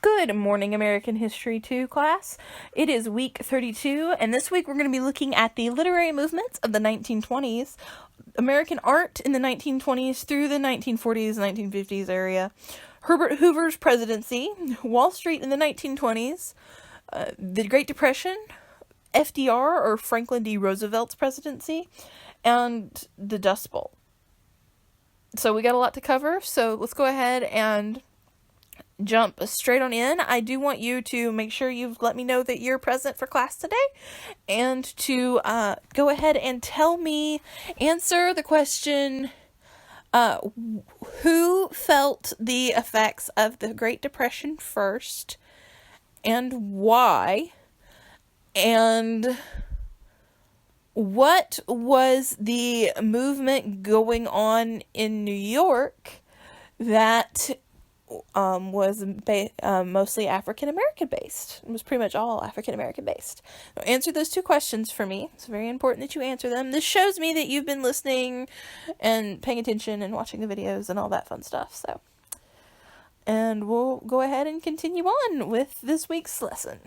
Good morning, American History 2 class. It is week 32, and this week we're going to be looking at the literary movements of the 1920s, American art in the 1920s through the 1940s, 1950s area, Herbert Hoover's presidency, Wall Street in the 1920s, the Great Depression, FDR or Franklin D. Roosevelt's presidency, and the Dust Bowl. So we got a lot to cover, so let's go ahead and jump straight on in. I do want you to make sure you've let me know that you're present for class today, and to go ahead and answer the question, who felt the effects of the Great Depression first, and why, and what was the movement going on in New York that was mostly African-American based. It was pretty much all African-American based. Now, answer those two questions for me. It's very important that you answer them. This shows me that you've been listening and paying attention and watching the videos and all that fun stuff. So, and we'll go ahead and continue on with this week's lesson.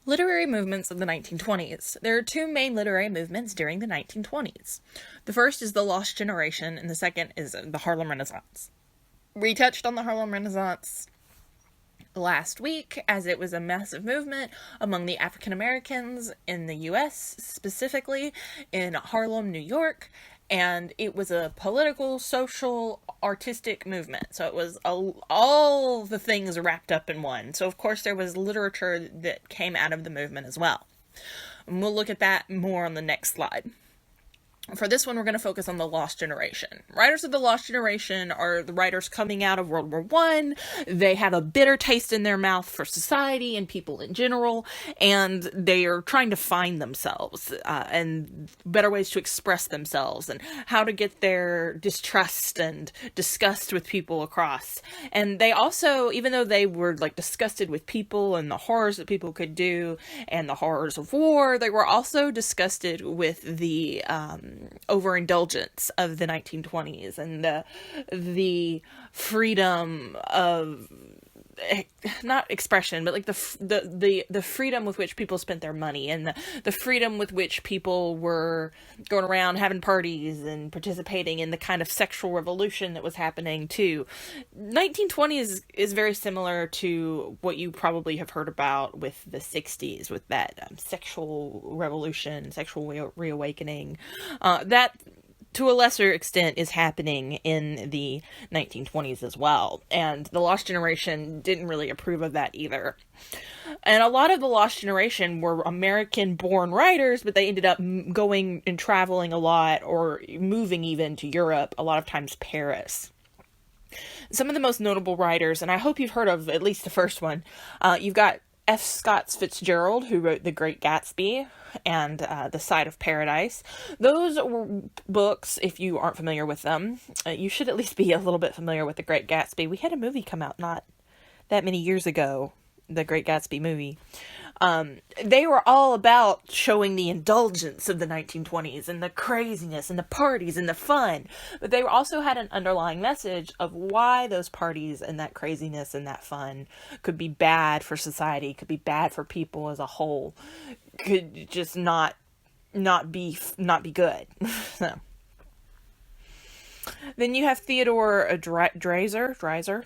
Literary movements of the 1920s. There are two main literary movements during the 1920s. The first is the Lost Generation, and the second is the Harlem Renaissance. We touched on the Harlem Renaissance last week, as it was a massive movement among the African Americans in the U.S., specifically in Harlem, New York, and it was a political, social, artistic movement. So it was all the things wrapped up in one. So of course there was literature that came out of the movement as well. And we'll look at that more on the next slide. For this one, we're going to focus on the Lost Generation. Writers of the Lost Generation are the writers coming out of World War I. They have a bitter taste in their mouth for society and people in general, and they are trying to find themselves and better ways to express themselves and how to get their distrust and disgust with people across. And they also, even though they were disgusted with people and the horrors that people could do and the horrors of war, they were also disgusted with the overindulgence of the 1920s and the freedom of not expression, but the freedom with which people spent their money, and the freedom with which people were going around having parties and participating in the kind of sexual revolution that was happening too. 1920 is very similar to what you probably have heard about with the 60s, with that sexual revolution, sexual reawakening. That to a lesser extent is happening in the 1920s as well. And the Lost Generation didn't really approve of that either. And a lot of the Lost Generation were American-born writers, but they ended up going and traveling a lot, or moving even to Europe, a lot of times Paris. Some of the most notable writers, and I hope you've heard of at least the first one, you've got F. Scott Fitzgerald, who wrote The Great Gatsby and The Side of Paradise. Those were books, if you aren't familiar with them, you should at least be a little bit familiar with The Great Gatsby. We had a movie come out not that many years ago, The Great Gatsby movie. They were all about showing the indulgence of the 1920s and the craziness and the parties and the fun, but they also had an underlying message of why those parties and that craziness and that fun could be bad for society, could be bad for people as a whole, could just not be good. So. Then you have Theodore Dreiser,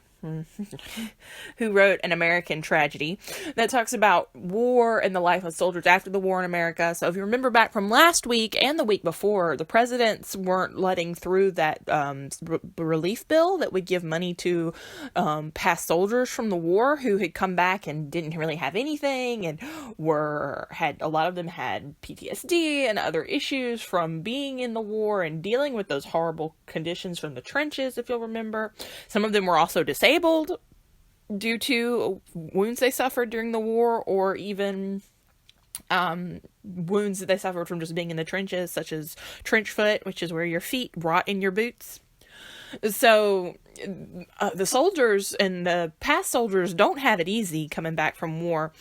who wrote An American Tragedy, that talks about war and the life of soldiers after the war in America. So if you remember back from last week and the week before, the presidents weren't letting through that relief bill that would give money to past soldiers from the war who had come back and didn't really have anything, and a lot of them had PTSD and other issues from being in the war and dealing with those horrible conditions from the trenches, if you'll remember. Some of them were also disabled due to wounds they suffered during the war, or even wounds that they suffered from just being in the trenches, such as trench foot, which is where your feet rot in your boots. So the soldiers and the past soldiers don't have it easy coming back from war,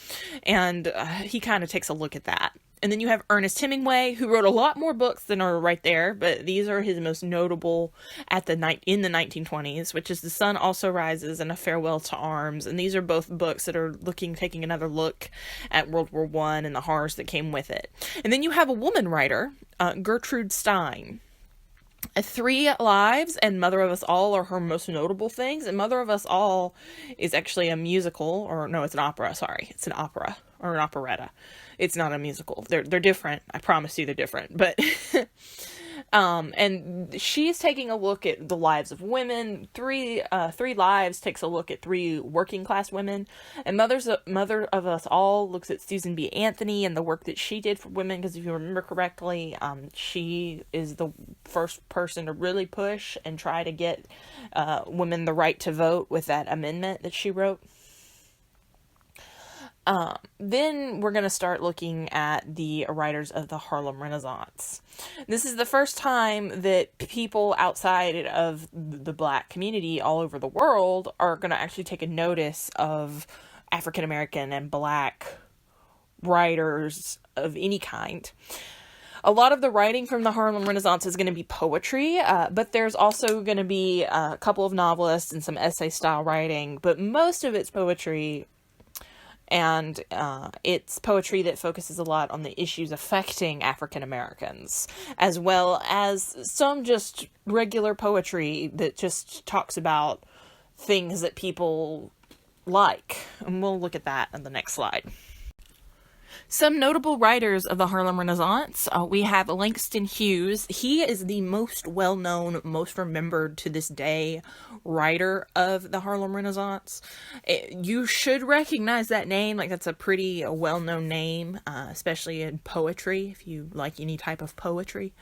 and he kind of takes a look at that. And then you have Ernest Hemingway, who wrote a lot more books than are right there, but these are his most notable in the 1920s, which is The Sun Also Rises and A Farewell to Arms. And these are both books that are taking another look at World War I and the horrors that came with it. And then you have a woman writer, Gertrude Stein. 3 Lives and Mother of Us All are her most notable things, and Mother of Us All is actually a musical, or no, it's an opera, sorry. It's an opera, or an operetta. It's not a musical. They're different. I promise you they're different, but... and she's taking a look at the lives of women. Three Lives takes a look at 3 working class women, and Mother of Us All looks at Susan B. Anthony and the work that she did for women, because if you remember correctly, she is the first person to really push and try to get women the right to vote with that amendment that she wrote. Then we're going to start looking at the writers of the Harlem Renaissance. This is the first time that people outside of the Black community all over the world are going to actually take a notice of African American and Black writers of any kind. A lot of the writing from the Harlem Renaissance is going to be poetry, but there's also going to be a couple of novelists and some essay-style writing, but most of it's poetry. And it's poetry that focuses a lot on the issues affecting African Americans, as well as some just regular poetry that just talks about things that people like. And we'll look at that on the next slide. Some notable writers of the Harlem Renaissance, we have Langston Hughes. He is the most well-known, most remembered to this day writer of the Harlem Renaissance. You should recognize that name, like that's a pretty well-known name, especially in poetry, if you like any type of poetry.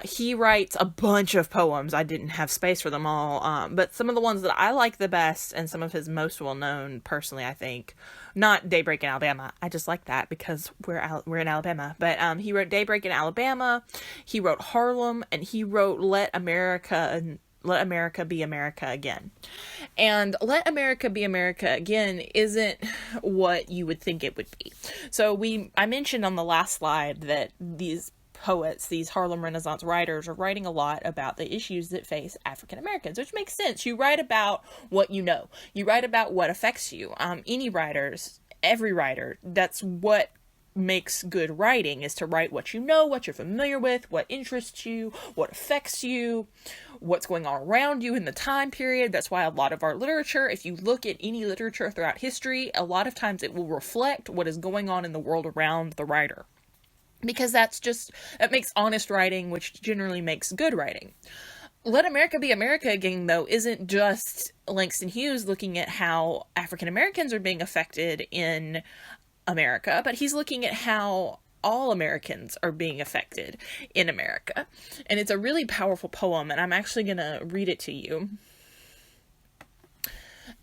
He writes a bunch of poems. I didn't have space for them all, but some of the ones that I like the best, and some of his most well-known, personally, I think, not Daybreak in Alabama. I just like that because we're in Alabama. But he wrote Daybreak in Alabama. He wrote Harlem, and he wrote Let America Be America Again. And Let America Be America Again isn't what you would think it would be. So I mentioned on the last slide that these poets, these Harlem Renaissance writers, are writing a lot about the issues that face African Americans, which makes sense. You write about what you know. You write about what affects you. Every writer, that's what makes good writing, is to write what you know, what you're familiar with, what interests you, what affects you, what's going on around you in the time period. That's why a lot of our literature, if you look at any literature throughout history, a lot of times it will reflect what is going on in the world around the writer. Because that makes honest writing, which generally makes good writing. Let America Be America Again, though, isn't just Langston Hughes looking at how African Americans are being affected in America, but he's looking at how all Americans are being affected in America. And it's a really powerful poem, and I'm actually going to read it to you.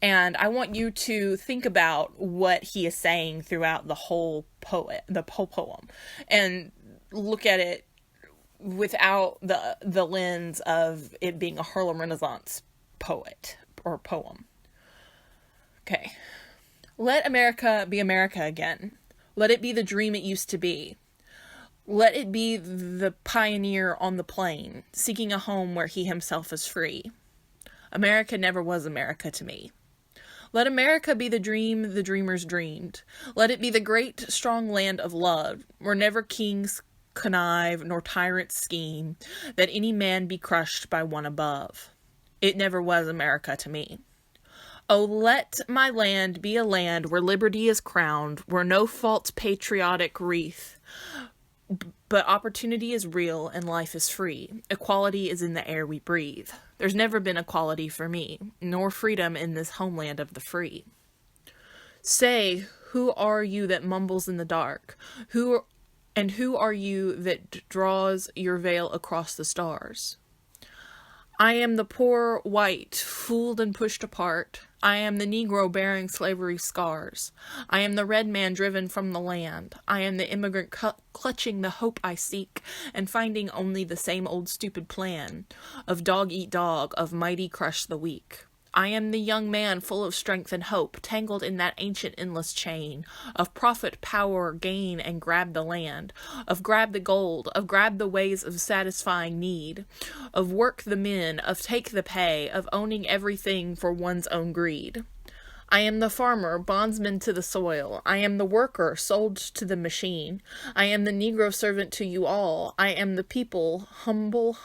And I want you to think about what he is saying throughout the whole poem, and look at it without the lens of it being a Harlem Renaissance poet or poem. Okay. Let America be America again. Let it be the dream it used to be. Let it be the pioneer on the plain, seeking a home where he himself is free. America never was America to me. Let America be the dream the dreamers dreamed. Let it be the great, strong land of love, where never kings connive nor tyrants scheme, that any man be crushed by one above. It never was America to me. Oh, let my land be a land where liberty is crowned, where no false patriotic wreath, but opportunity is real and life is free. Equality is in the air we breathe. There's never been equality for me, nor freedom in this homeland of the free. Say, who are you that mumbles in the dark? Who are you that draws your veil across the stars? I am the poor white, fooled and pushed apart. I am the Negro bearing slavery's scars. I am the red man driven from the land. I am the immigrant clutching the hope I seek and finding only the same old stupid plan of dog eat dog, of mighty crush the weak. I am the young man full of strength and hope, tangled in that ancient endless chain of profit, power, gain, and grab the land, of grab the gold, of grab the ways of satisfying need, of work the men, of take the pay, of owning everything for one's own greed. I am the farmer, bondsman to the soil. I am the worker, sold to the machine. I am the Negro servant to you all. I am the people, humble,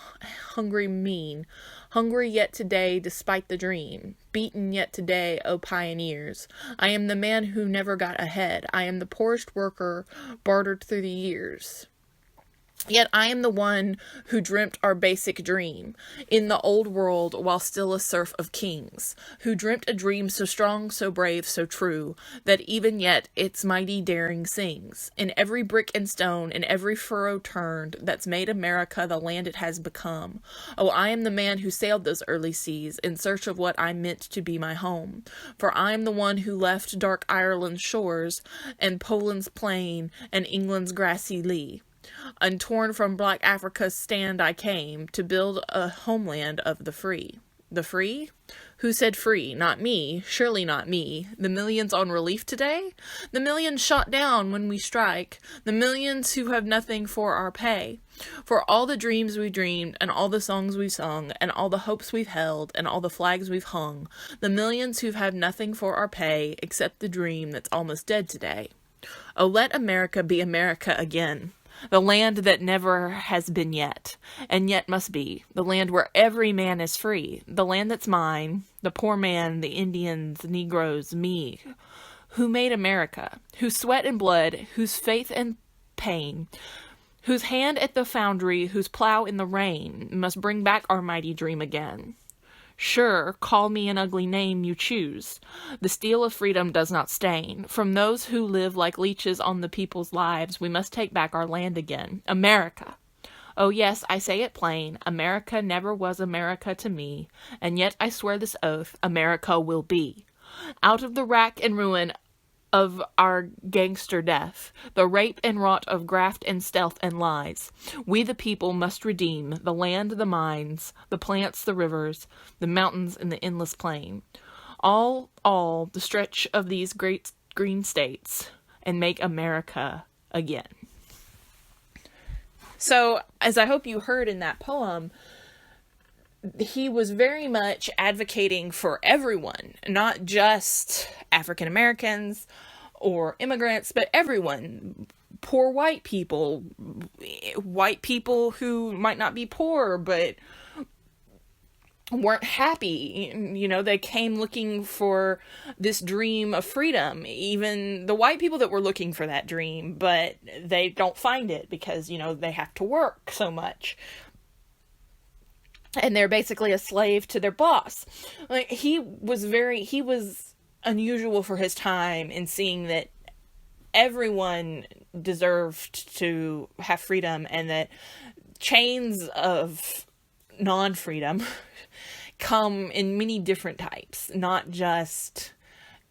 hungry, mean. Hungry yet today, despite the dream. Beaten yet today, O pioneers. I am the man who never got ahead. I am the poorest worker, bartered through the years. Yet I am the one who dreamt our basic dream in the old world while still a serf of kings, who dreamt a dream so strong, so brave, so true, that even yet its mighty daring sings. In every brick and stone, in every furrow turned, that's made America the land it has become. Oh, I am the man who sailed those early seas in search of what I meant to be my home. For I am the one who left dark Ireland's shores, and Poland's plain, and England's grassy lea. Untorn from black Africa's stand I came, to build a homeland of the free. The free? Who said free? Not me. Surely not me. The millions on relief today? The millions shot down when we strike. The millions who have nothing for our pay. For all the dreams we dreamed, and all the songs we sung, and all the hopes we've held, and all the flags we've hung. The millions who've had nothing for our pay, except the dream that's almost dead today. Oh, let America be America again. The land that never has been yet, and yet must be. The land where every man is free. The land that's mine, the poor man, the Indians, the Negroes, me. Who made America? Whose sweat and blood, whose faith and pain, whose hand at the foundry, whose plow in the rain, must bring back our mighty dream again. Sure, call me an ugly name you choose. The steel of freedom does not stain. From those who live like leeches on the people's lives, we must take back our land again. America. Oh yes, I say it plain. America never was America to me, and yet I swear this oath, America will be. Out of the rack and ruin of our gangster death, the rape and rot of graft and stealth and lies, we the people must redeem the land, the mines, the plants, the rivers, the mountains, and the endless plain. All the stretch of these great green states, and make America again. So, as I hope you heard in that poem, he was very much advocating for everyone, not just African Americans or immigrants, but everyone. Poor white people who might not be poor, but weren't happy. You know, they came looking for this dream of freedom. Even the white people that were looking for that dream, but they don't find it because, you know, they have to work so much. And they're basically a slave to their boss. Like, he was unusual for his time in seeing that everyone deserved to have freedom, and that chains of non-freedom come in many different types, not just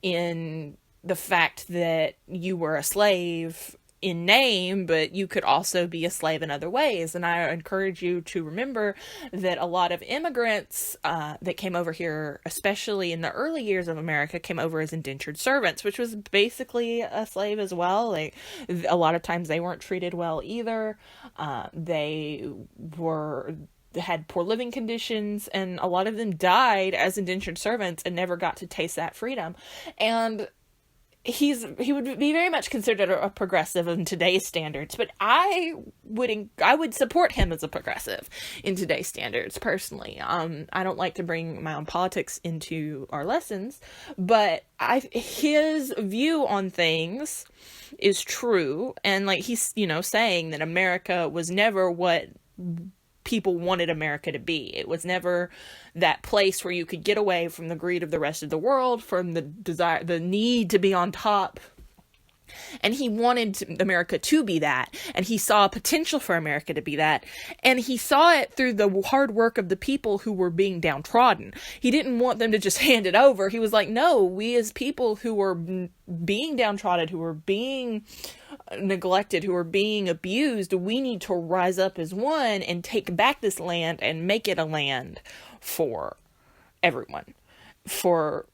in the fact that you were a slave in name, but you could also be a slave in other ways. And I encourage you to remember that a lot of immigrants that came over here, especially in the early years of America, came over as indentured servants, which was basically a slave as well. Like, a lot of times they weren't treated well either. They had poor living conditions, and a lot of them died as indentured servants and never got to taste that freedom. And he would be very much considered a progressive in today's standards, but I would support him as a progressive in today's standards personally. I don't like to bring my own politics into our lessons, but his view on things is true, and like he's, you know, saying that America was never what people wanted America to be. It was never that place where you could get away from the greed of the rest of the world, from the need to be on top. And he wanted America to be that, and he saw potential for America to be that, and he saw it through the hard work of the people who were being downtrodden. He didn't want them to just hand it over. He was like, no, we as people who were being downtrodden, who were being neglected, who are being abused, we need to rise up as one and take back this land and make it a land for everyone. for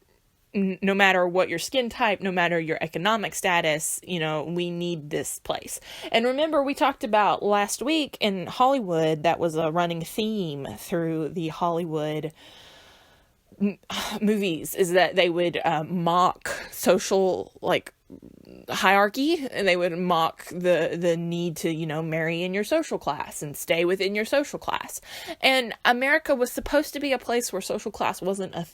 no matter what your skin type, no matter your economic status, we need this place. And remember, we talked about last week in Hollywood, that was a running theme through the Hollywood movies, is that they would mock social, hierarchy, and they would mock the need to marry in your social class and stay within your social class. And America was supposed to be a place where social class wasn't as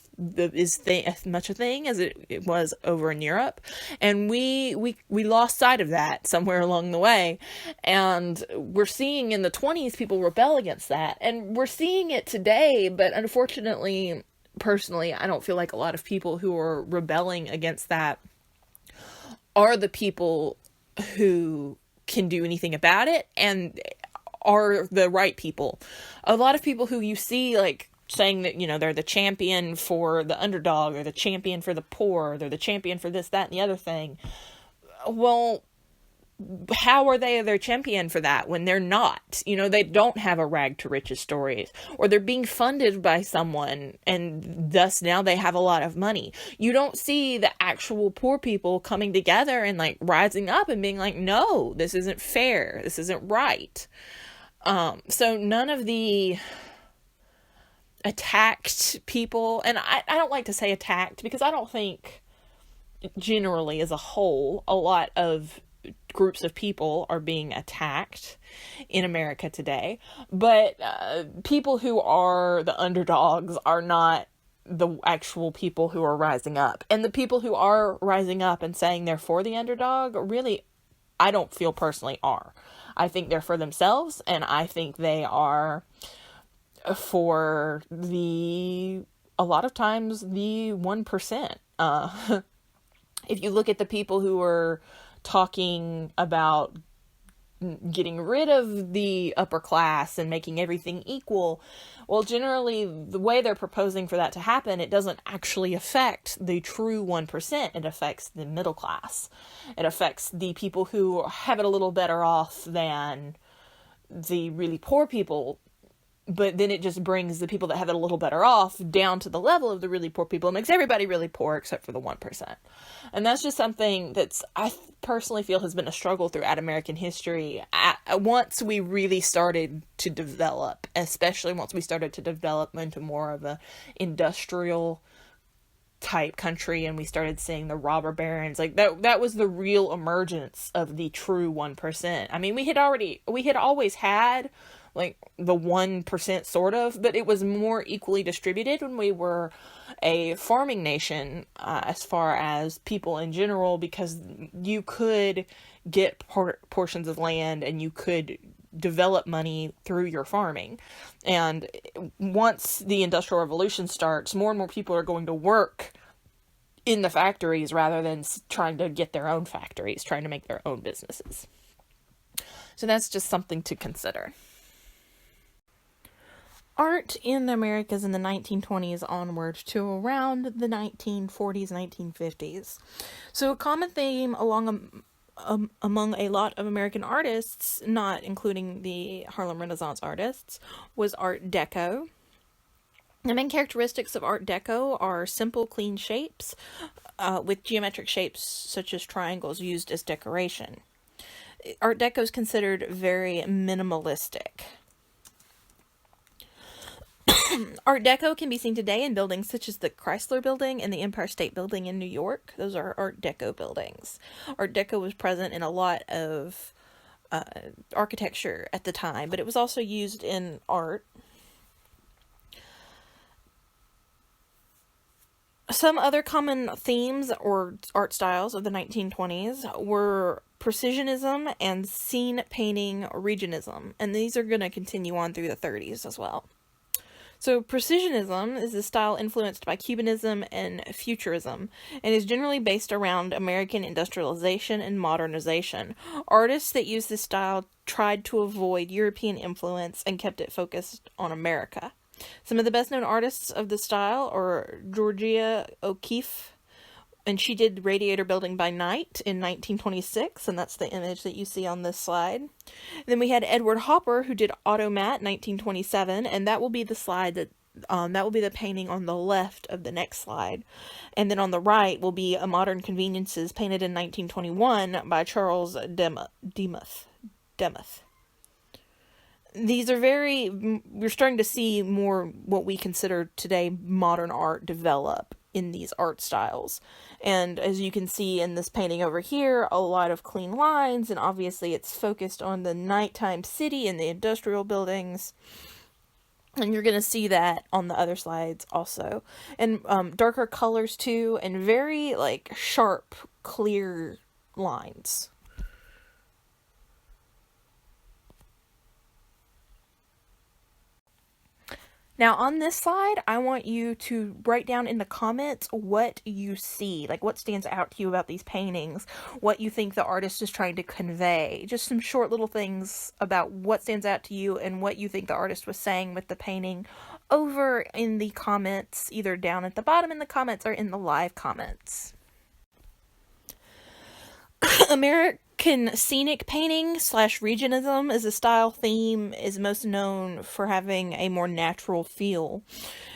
much a thing as it was over in Europe, and we lost sight of that somewhere along the way. And we're seeing in the 20s people rebel against that, and we're seeing it today. But unfortunately, personally, I don't feel like a lot of people who are rebelling against that are the people who can do anything about it and are the right people. A lot of people who you see saying that, they're the champion for the underdog, or the champion for the poor, or they're the champion for this, that, and the other thing. Well, how are they their champion for that when they're not? They don't have a rag to riches stories, or they're being funded by someone and thus now they have a lot of money. You don't see the actual poor people coming together and rising up and being like, no, this isn't fair, this isn't right. So none of the attacked people, and I don't like to say attacked, because I don't think generally as a whole a lot of groups of people are being attacked in America today, but people who are the underdogs are not the actual people who are rising up. And the people who are rising up and saying they're for the underdog, really, I don't feel personally are. I think they're for themselves, and I think they are for a lot of times the 1%. If you look at the people who are talking about getting rid of the upper class and making everything equal, well, generally the way they're proposing for that to happen, it doesn't actually affect the true 1%. It affects the middle class. It affects the people who have it a little better off than the really poor people. But then it just brings the people that have it a little better off down to the level of the really poor people. It makes everybody really poor except for the 1%. And that's just something that's, I personally feel, has been a struggle throughout American history. Once we really started to develop, especially once we started to develop into more of a industrial type country, and we started seeing the robber barons, that was the real emergence of the true 1%. I mean, we had always had the 1% sort of, but it was more equally distributed when we were a farming nation, as far as people in general, because you could get portions of land and you could develop money through your farming. And once the Industrial Revolution starts, more and more people are going to work in the factories rather than trying to get their own factories, trying to make their own businesses. So that's just something to consider. Art in the Americas in the 1920s onward to around the 1940s, 1950s. So a common theme among a lot of American artists, not including the Harlem Renaissance artists, was Art Deco. The main characteristics of Art Deco are simple, clean shapes, with geometric shapes such as triangles used as decoration. Art Deco is considered very minimalistic. Art Deco can be seen today in buildings such as the Chrysler Building and the Empire State Building in New York. Those are Art Deco buildings. Art Deco was present in a lot of architecture at the time, but it was also used in art. Some other common themes or art styles of the 1920s were precisionism and scene painting regionalism, and these are going to continue on through the 30s as well. So precisionism is a style influenced by Cubanism and Futurism, and is generally based around American industrialization and modernization. Artists that used this style tried to avoid European influence and kept it focused on America. Some of the best known artists of the style are Georgia O'Keeffe, and she did Radiator Building by Night in 1926, and that's the image that you see on this slide. And then we had Edward Hopper, who did Automat 1927, and that will be the slide That will be the painting on the left of the next slide. And then on the right will be A Modern Conveniences, painted in 1921 by Charles Demuth. These are we're starting to see more what we consider today modern art develop in these art styles. And as you can see in this painting over here, a lot of clean lines, and obviously it's focused on the nighttime city and the industrial buildings. And you're going to see that on the other slides also. And darker colors too, and very like sharp, clear lines. Now on this slide, I want you to write down in the comments what you see, like what stands out to you about these paintings, what you think the artist is trying to convey. Just some short little things about what stands out to you and what you think the artist was saying with the painting over in the comments, either down at the bottom in the comments or in the live comments. American scenic painting / regionalism as a style theme is most known for having a more natural feel.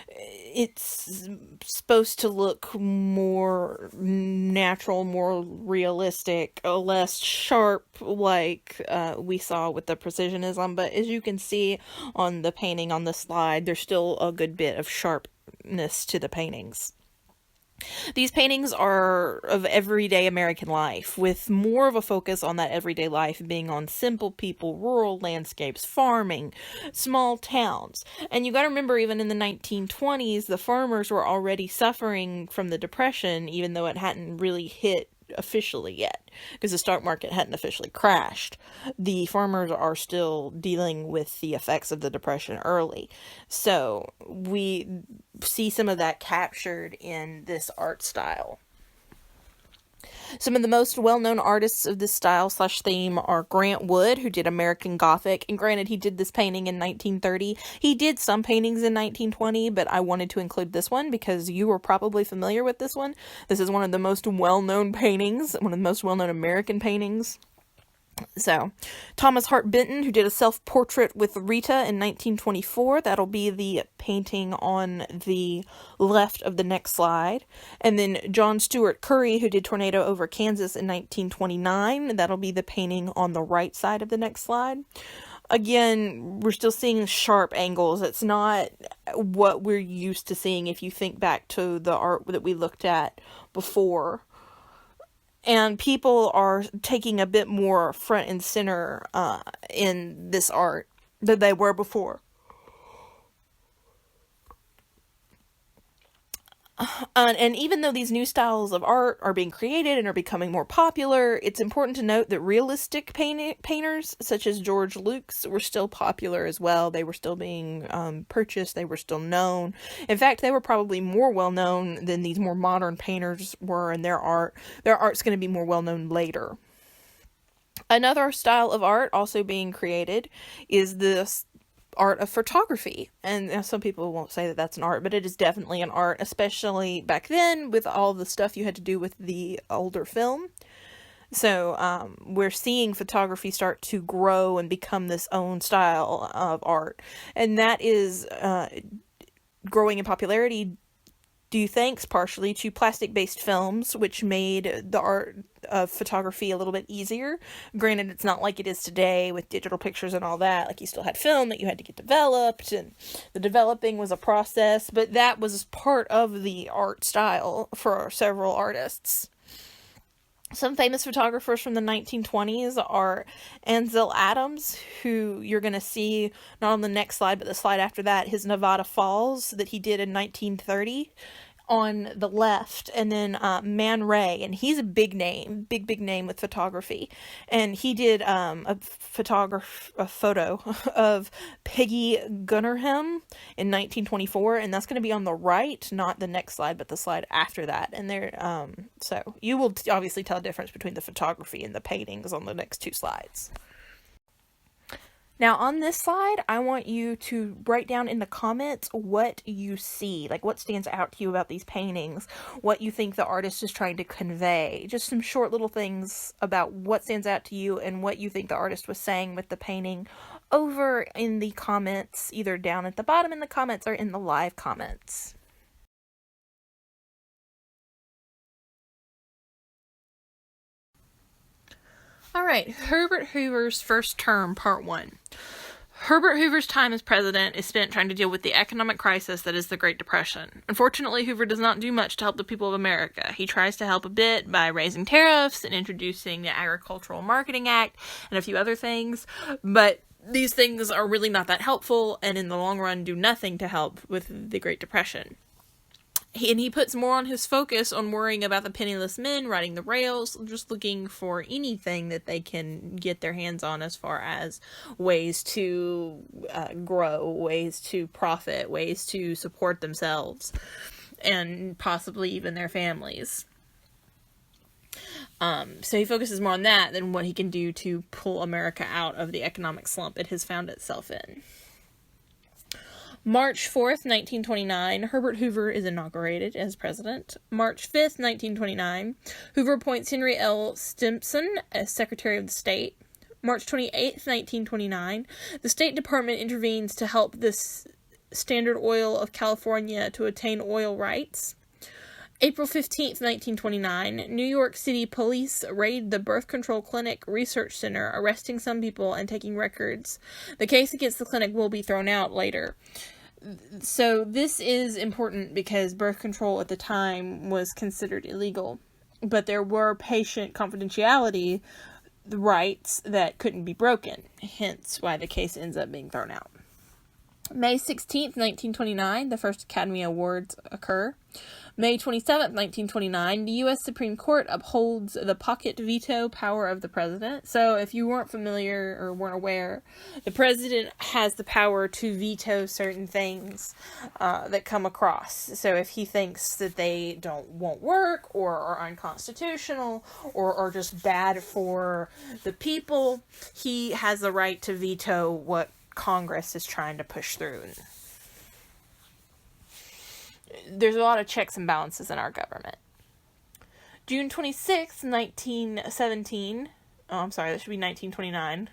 It's supposed to look more natural, more realistic, less sharp like we saw with the precisionism, but as you can see on the painting on the slide, there's still a good bit of sharpness to the paintings. These paintings are of everyday American life, with more of a focus on that everyday life being on simple people, rural landscapes, farming, small towns. And you gotta remember, even in the 1920s, the farmers were already suffering from the Depression, even though it hadn't really hit officially yet, because the stock market hadn't officially crashed. The farmers are still dealing with the effects of the Depression early. So we see some of that captured in this art style. Some of the most well-known artists of this style / theme are Grant Wood, who did American Gothic, and granted, he did this painting in 1930. He did some paintings in 1920, but I wanted to include this one because you are probably familiar with this one. This is one of the most well-known paintings, one of the most well-known American paintings. So, Thomas Hart Benton, who did a self-portrait with Rita in 1924. That'll be the painting on the left of the next slide. And then John Stewart Curry, who did Tornado over Kansas in 1929. That'll be the painting on the right side of the next slide. Again, we're still seeing sharp angles. It's not what we're used to seeing if you think back to the art that we looked at before. And people are taking a bit more front and center in this art than they were before. And even though these new styles of art are being created and are becoming more popular, it's important to note that realistic painters such as George Lucas were still popular as well. They were still being purchased. They were still known. In fact, they were probably more well-known than these more modern painters were, and their art's going to be more well-known later. Another style of art also being created is this art of photography, and some people won't say that that's an art, but it is definitely an art, especially back then with all the stuff you had to do with the older film. So we're seeing photography start to grow and become this own style of art, and that is growing in popularity due thanks partially to plastic-based films, which made the art of photography a little bit easier. Granted, it's not like it is today with digital pictures and all that. Like, you still had film that you had to get developed, and the developing was a process, but that was part of the art style for several artists. Some famous photographers from the 1920s are Ansel Adams, who you're going to see not on the next slide, but the slide after that, his Nevada Falls that he did in 1930 on the left, and then Man Ray, and he's a big name with photography, and he did a photo of Peggy Guggenheim in 1924, and that's going to be on the right, not the next slide, but the slide after that. And there, so you will obviously tell the difference between the photography and the paintings on the next two slides. Now on this slide, I want you to write down in the comments what you see, like what stands out to you about these paintings, what you think the artist is trying to convey. Just some short little things about what stands out to you and what you think the artist was saying with the painting over in the comments, either down at the bottom in the comments or in the live comments. All right, Herbert Hoover's first term, part 1. Herbert Hoover's time as president is spent trying to deal with the economic crisis that is the Great Depression. Unfortunately, Hoover does not do much to help the people of America. He tries to help a bit by raising tariffs and introducing the Agricultural Marketing Act and a few other things, but these things are really not that helpful and in the long run do nothing to help with the Great Depression. He puts more on his focus on worrying about the penniless men riding the rails, just looking for anything that they can get their hands on as far as ways to grow, ways to profit, ways to support themselves, and possibly even their families. So he focuses more on that than what he can do to pull America out of the economic slump it has found itself in. March 4th, 1929, Herbert Hoover is inaugurated as president. March 5th, 1929, Hoover appoints Henry L. Stimson as Secretary of the State. March 28th, 1929, the State Department intervenes to help the Standard Oil of California to attain oil rights. April 15th, 1929, New York City police raid the birth control clinic research center, arresting some people and taking records. The case against the clinic will be thrown out later. So this is important because birth control at the time was considered illegal, but there were patient confidentiality rights that couldn't be broken, hence why the case ends up being thrown out. May 16th, 1929, the first Academy Awards occur. May 27th, 1929, the U.S. Supreme Court upholds the pocket veto power of the president. So if you weren't familiar or weren't aware, the president has the power to veto certain things that come across. So if he thinks that they won't work or are unconstitutional or are just bad for the people, he has the right to veto what Congress is trying to push through. There's a lot of checks and balances in our government. June 26th, 1917. Oh, I'm sorry, that should be 1929.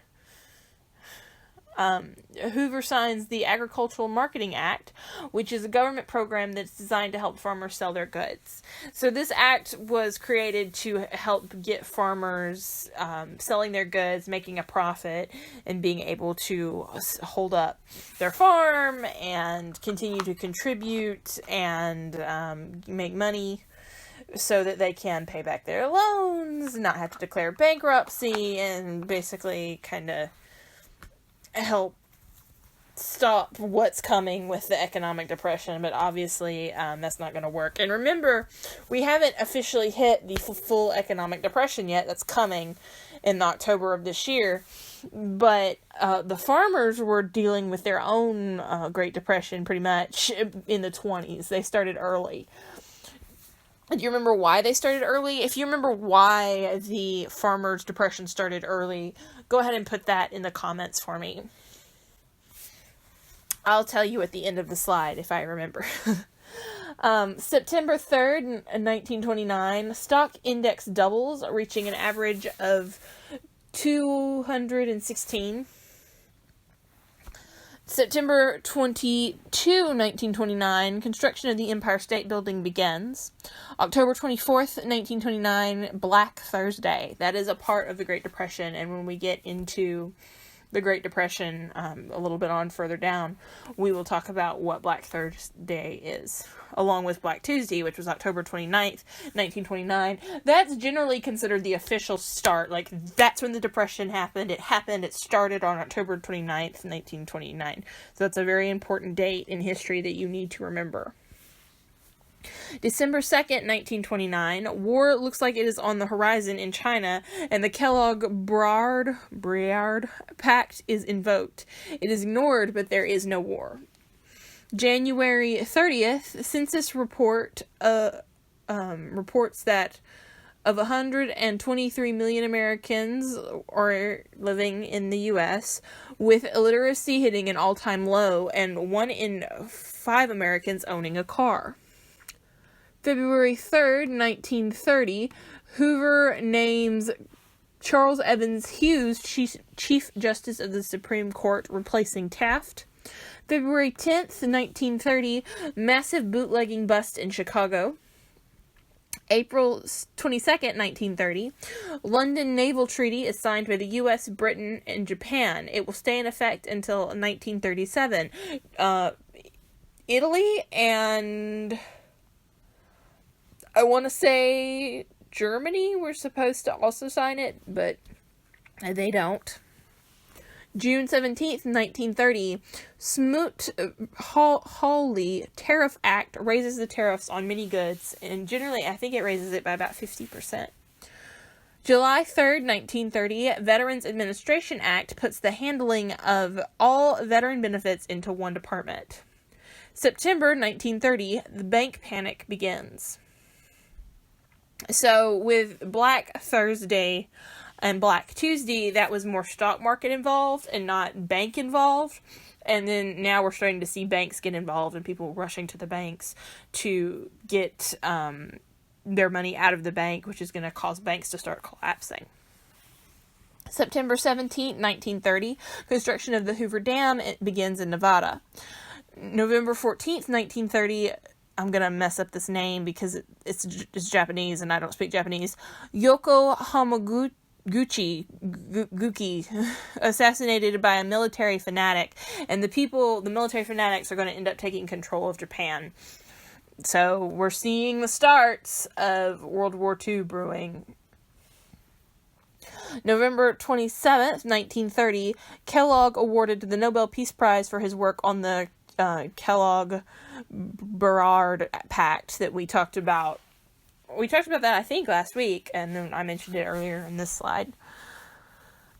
Hoover signs the Agricultural Marketing Act, which is a government program that's designed to help farmers sell their goods. So this act was created to help get farmers selling their goods, making a profit, and being able to hold up their farm and continue to contribute and make money so that they can pay back their loans, not have to declare bankruptcy, and basically kind of help stop what's coming with the economic depression, but obviously that's not going to work. And remember, we haven't officially hit the full economic depression yet. That's coming in October of this year, but the farmers were dealing with their own Great Depression pretty much in the 20s. They started early. Do you remember why they started early? If you remember why the farmers' depression started early, go ahead and put that in the comments for me. I'll tell you at the end of the slide if I remember. September 3rd, 1929, stock index doubles, reaching an average of 216. September 22, 1929, construction of the Empire State Building begins. October 24th, 1929, Black Thursday. That is a part of the Great Depression, and when we get into the Great Depression a little bit on further down, we will talk about what Black Thursday is, along with Black Tuesday, which was October 29th, 1929. That's generally considered the official start. Like, that's when the Depression happened. It started on October 29th, 1929. So that's a very important date in history that you need to remember. December 2nd, 1929, war looks like it is on the horizon in China, and the Kellogg-Briard Pact is invoked. It is ignored, but there is no war. January 30th, census report reports that of 123 million Americans are living in the U.S., with illiteracy hitting an all-time low, and 1 in 5 Americans owning a car. February 3rd, 1930, Hoover names Charles Evans Hughes, Chief Justice of the Supreme Court, replacing Taft. February 10th, 1930, massive bootlegging bust in Chicago. April 22nd, 1930, London Naval Treaty is signed by the U.S., Britain, and Japan. It will stay in effect until 1937. Italy and I want to say Germany were supposed to also sign it, but they don't. June 17th, 1930, Smoot-Hawley Tariff Act raises the tariffs on many goods, and generally I think it raises it by about 50%. July 3rd, 1930, Veterans Administration Act puts the handling of all veteran benefits into one department. September 1930, the bank panic begins. So with Black Thursday and Black Tuesday, that was more stock market involved and not bank involved. And then now we're starting to see banks get involved and people rushing to the banks to get their money out of the bank, which is going to cause banks to start collapsing. September 17, 1930, construction of the Hoover Dam begins in Nevada. November 14th, 1930, I'm going to mess up this name because it's Japanese and I don't speak Japanese. Yoko Hamaguchi assassinated by a military fanatic, and the military fanatics are going to end up taking control of Japan. So we're seeing the starts of World War II brewing. November 27th, 1930, Kellogg awarded the Nobel Peace Prize for his work on the Kellogg-Berard Pact that we talked about. We talked about that, I think, last week, and then I mentioned it earlier in this slide.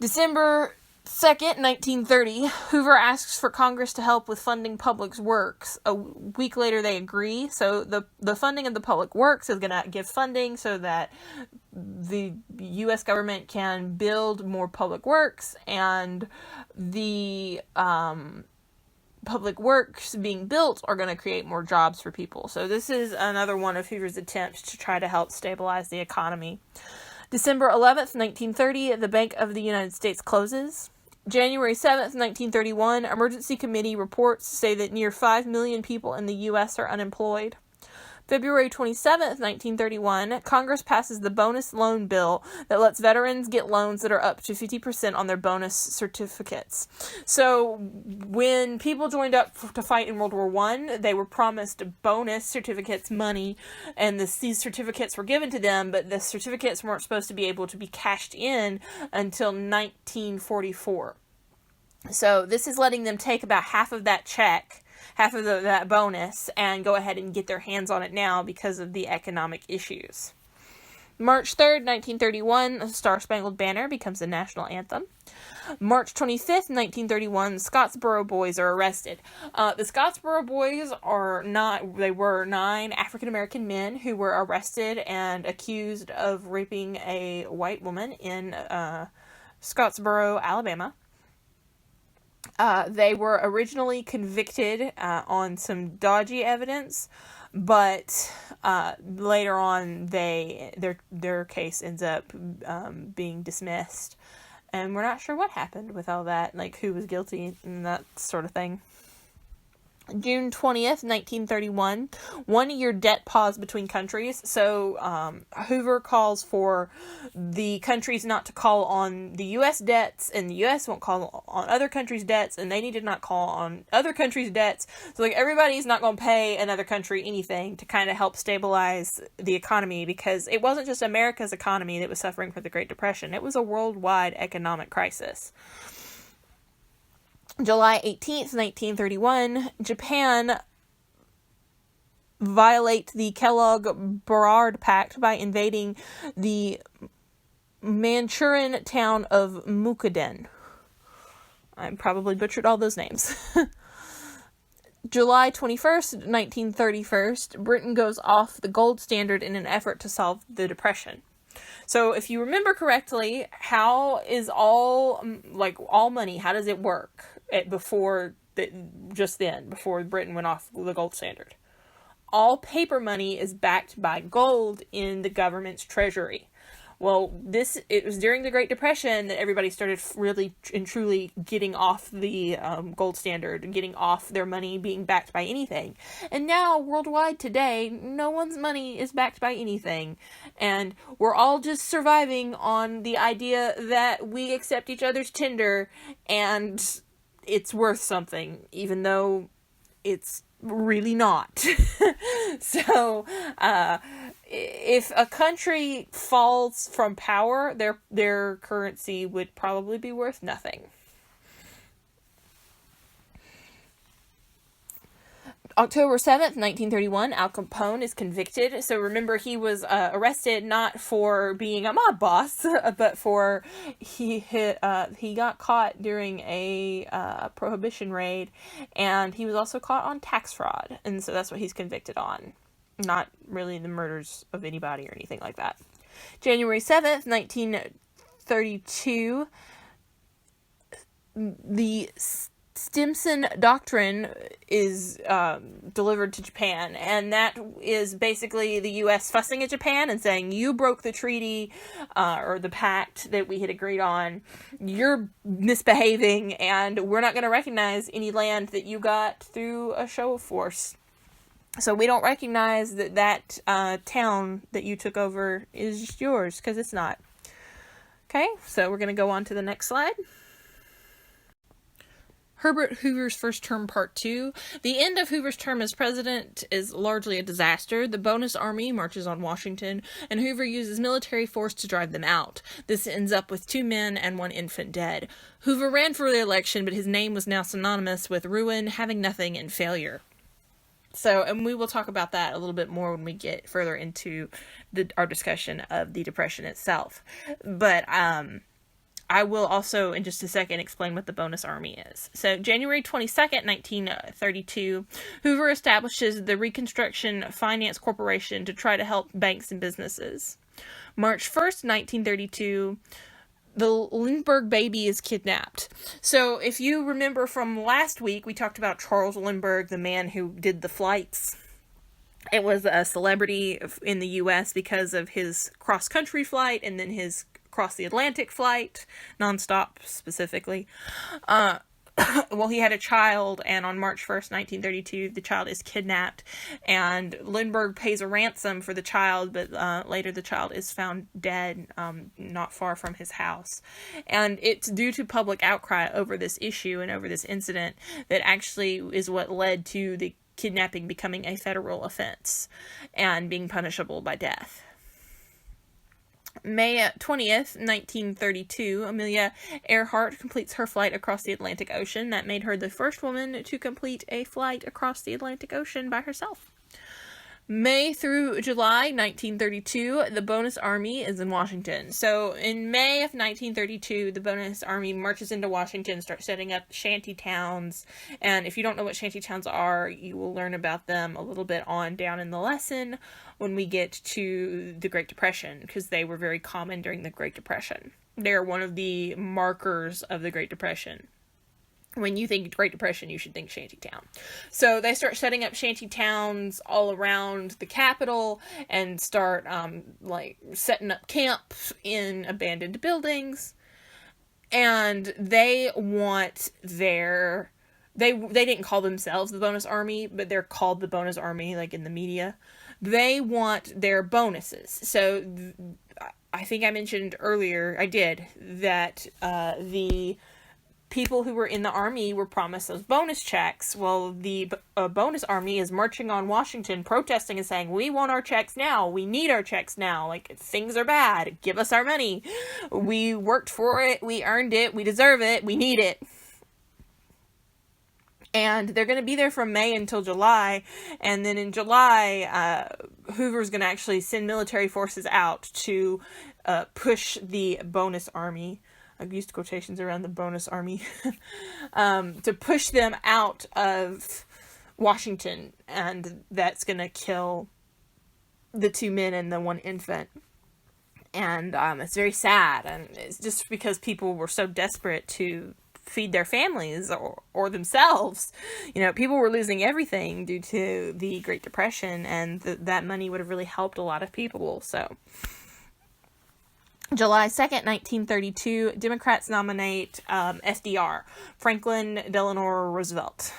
December 2nd, 1930, Hoover asks for Congress to help with funding public works. A week later, they agree. So the funding of the public works is going to give funding so that the U.S. government can build more public works, and the public works being built are going to create more jobs for people. So this is another one of Hoover's attempts to try to help stabilize the economy. December 11th, 1930, the Bank of the United States closes. January 7th, 1931, emergency committee reports say that near 5 million people in the U.S. are unemployed. February 27th, 1931, Congress passes the bonus loan bill that lets veterans get loans that are up to 50% on their bonus certificates. So when people joined up to fight in World War I, they were promised bonus certificates, money, and these certificates were given to them, but the certificates weren't supposed to be able to be cashed in until 1944. So this is letting them take about half of that check, half of that bonus, and go ahead and get their hands on it now because of the economic issues. March 3rd, 1931, the Star-Spangled Banner becomes the national anthem. March 25th, 1931, the Scottsboro Boys are arrested. The Scottsboro Boys were 9 African-American men who were arrested and accused of raping a white woman in Scottsboro, Alabama. They were originally convicted on some dodgy evidence, but later on their case ends up being dismissed, and we're not sure what happened with all that, like who was guilty and that sort of thing. June 20th, 1931, 1-year debt pause between countries. So Hoover calls for the countries not to call on the U.S. debts, and the U.S. won't call on other countries' debts, and they need to not call on other countries' debts. So like everybody's not going to pay another country anything to kind of help stabilize the economy, because it wasn't just America's economy that was suffering from the Great Depression. It was a worldwide economic crisis. July 18th, 1931, Japan violate the Kellogg-Berard Pact by invading the Manchurian town of Mukden. I probably butchered all those names. July 21st, 1931, Britain goes off the gold standard in an effort to solve the Depression. So if you remember correctly, how is all money, how does it work before Britain went off the gold standard? All paper money is backed by gold in the government's treasury. Well, it was during the Great Depression that everybody started really and truly getting off the gold standard and getting off their money being backed by anything. And now, worldwide today, no one's money is backed by anything. And we're all just surviving on the idea that we accept each other's Tinder and it's worth something, even though it's really not. So, if a country falls from power, their currency would probably be worth nothing. October 7th, 1931, Al Capone is convicted. So remember, he was arrested not for being a mob boss, but for he got caught during a prohibition raid, and he was also caught on tax fraud, and so that's what he's convicted on. Not really the murders of anybody or anything like that. January 7th, 1932, the Stimson Doctrine is delivered to Japan, and that is basically the U.S. fussing at Japan and saying, you broke the treaty or the pact that we had agreed on, you're misbehaving, and we're not going to recognize any land that you got through a show of force. So we don't recognize that town that you took over is yours, because it's not. Okay, so we're going to go on to the next slide. Herbert Hoover's first term, part 2. The end of Hoover's term as president is largely a disaster. The bonus army marches on Washington, and Hoover uses military force to drive them out. This ends up with 2 men and 1 infant dead. Hoover ran for the election, but his name was now synonymous with ruin, having nothing, and failure. So, and we will talk about that a little bit more when we get further into our discussion of the Depression itself. But, I will also, in just a second, explain what the bonus army is. So, January 22nd, 1932, Hoover establishes the Reconstruction Finance Corporation to try to help banks and businesses. March 1st, 1932, the Lindbergh baby is kidnapped. So, if you remember from last week, we talked about Charles Lindbergh, the man who did the flights. It was a celebrity in the U.S. because of his cross-country flight and then his across the Atlantic flight, nonstop specifically. Well, he had a child, and on March 1st, 1932, the child is kidnapped, and Lindbergh pays a ransom for the child, but later the child is found dead, not far from his house. And it's due to public outcry over this issue and over this incident that actually is what led to the kidnapping becoming a federal offense and being punishable by death. May 20th, 1932, Amelia Earhart completes her flight across the Atlantic Ocean. That made her the first woman to complete a flight across the Atlantic Ocean by herself. May through July 1932, the Bonus Army is in Washington. So in May of 1932, the Bonus Army marches into Washington, starts setting up shanty towns. And if you don't know what shanty towns are, you will learn about them a little bit on down in the lesson when we get to the Great Depression, because they were very common during the Great Depression. They're one of the markers of the Great Depression. When you think Great Depression, you should think shantytown. So they start setting up shanty towns all around the capital and start setting up camps in abandoned buildings. And they want their... They didn't call themselves the Bonus Army, but they're called the Bonus Army, like in the media. They want their bonuses. So I think I mentioned earlier, I did, that the people who were in the army were promised those bonus checks. Well, the bonus army is marching on Washington, protesting and saying, we want our checks now. We need our checks now. Like, things are bad. Give us our money. We worked for it. We earned it. We deserve it. We need it. And they're going to be there from May until July. And then in July, Hoover's going to actually send military forces out to push the bonus army. I've used quotations around the bonus army. To push them out of Washington. And that's going to kill the 2 men and the 1 infant. And it's very sad. And it's just because people were so desperate to feed their families or themselves. You know, people were losing everything due to the Great Depression, and that money would have really helped a lot of people. So July 2nd, 1932, Democrats nominate FDR, Franklin Delano Roosevelt.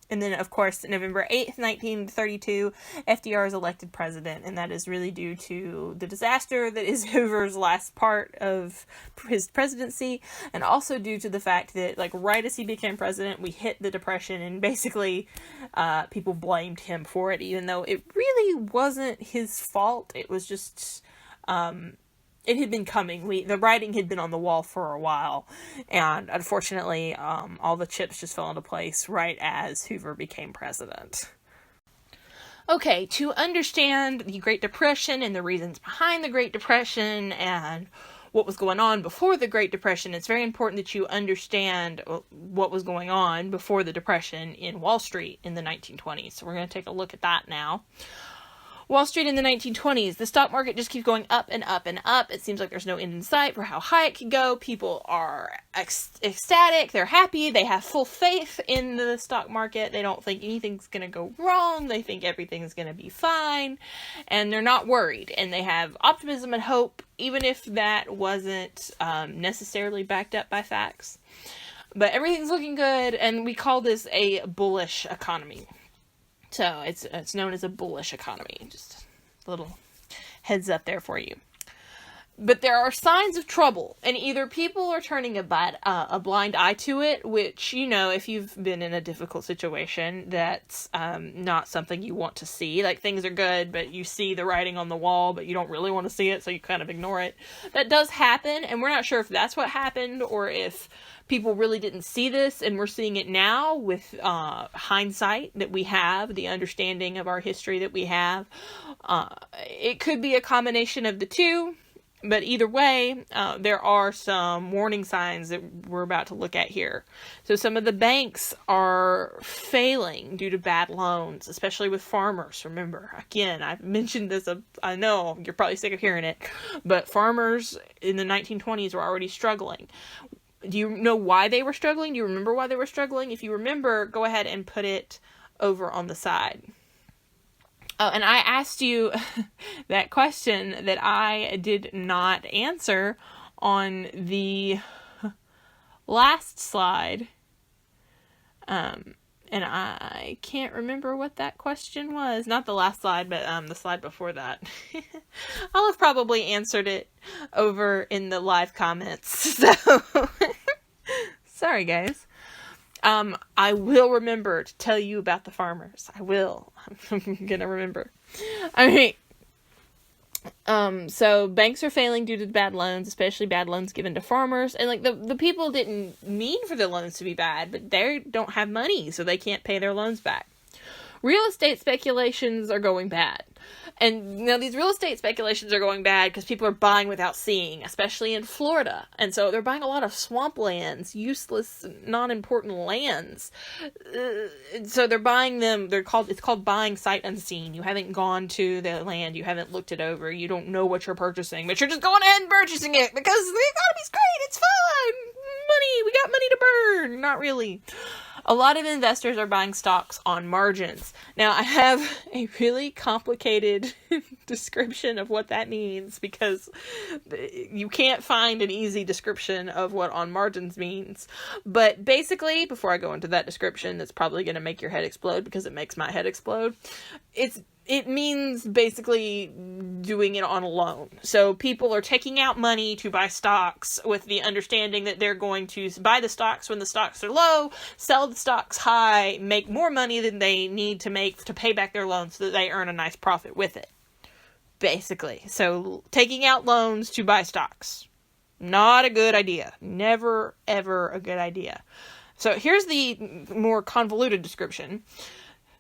And then, of course, November 8th, 1932, FDR is elected president, and that is really due to the disaster that is Hoover's last part of his presidency, and also due to the fact that, like, right as he became president, we hit the Depression, and basically people blamed him for it, even though it really wasn't his fault. It was just... it had been coming. The writing had been on the wall for a while, and unfortunately, all the chips just fell into place right as Hoover became president. Okay, to understand the Great Depression and the reasons behind the Great Depression and what was going on before the Great Depression, it's very important that you understand what was going on before the Depression in Wall Street in the 1920s. So we're going to take a look at that now. Wall Street in the 1920s, the stock market just keeps going up and up and up. It seems like there's no end in sight for how high it can go. People are ecstatic. They're happy. They have full faith in the stock market. They don't think anything's going to go wrong. They think everything's going to be fine. And they're not worried. And they have optimism and hope, even if that wasn't necessarily backed up by facts. But everything's looking good, and we call this a bullish economy. So it's known as a bullish economy. Just a little heads up there for you. But there are signs of trouble, and either people are turning a blind eye to it, which, you know, if you've been in a difficult situation, that's not something you want to see. Like, things are good, but you see the writing on the wall, but you don't really want to see it, so you kind of ignore it. That does happen, and we're not sure if that's what happened, or if people really didn't see this, and we're seeing it now with hindsight that we have, the understanding of our history that we have. It could be a combination of the two. But either way, there are some warning signs that we're about to look at here. So some of the banks are failing due to bad loans, especially with farmers. Remember, again, I've mentioned this, I know you're probably sick of hearing it, but farmers in the 1920s were already struggling. Do you know why they were struggling? Do you remember why they were struggling? If you remember, go ahead and put it over on the side. Oh, and I asked you that question that I did not answer on the last slide. And I can't remember what that question was. Not the last slide, but the slide before that. I'll have probably answered it over in the live comments. So, sorry guys. I will remember to tell you about the farmers. I will. I'm gonna remember. Alright. So banks are failing due to bad loans, especially bad loans given to farmers. And like the people didn't mean for the loans to be bad, but they don't have money, so they can't pay their loans back. Real estate speculations are going bad. And now these real estate speculations are going bad because people are buying without seeing, especially in Florida. And so they're buying a lot of swamplands, useless, non-important lands. So they're buying them, it's called buying sight unseen. You haven't gone to the land, you haven't looked it over, you don't know what you're purchasing, but you're just going ahead and purchasing it because the economy's great, it's fun, money, we got money to burn. Not really. A lot of investors are buying stocks on margins. Now, I have a really complicated description of what that means because you can't find an easy description of what on margins means. But basically, before I go into that description, that's probably going to make your head explode because it makes my head explode. It means basically doing it on a loan. So people are taking out money to buy stocks with the understanding that they're going to buy the stocks when the stocks are low, sell the stocks high, make more money than they need to make to pay back their loans so that they earn a nice profit with it. Basically. So taking out loans to buy stocks. Not a good idea. Never, ever a good idea. So here's the more convoluted description.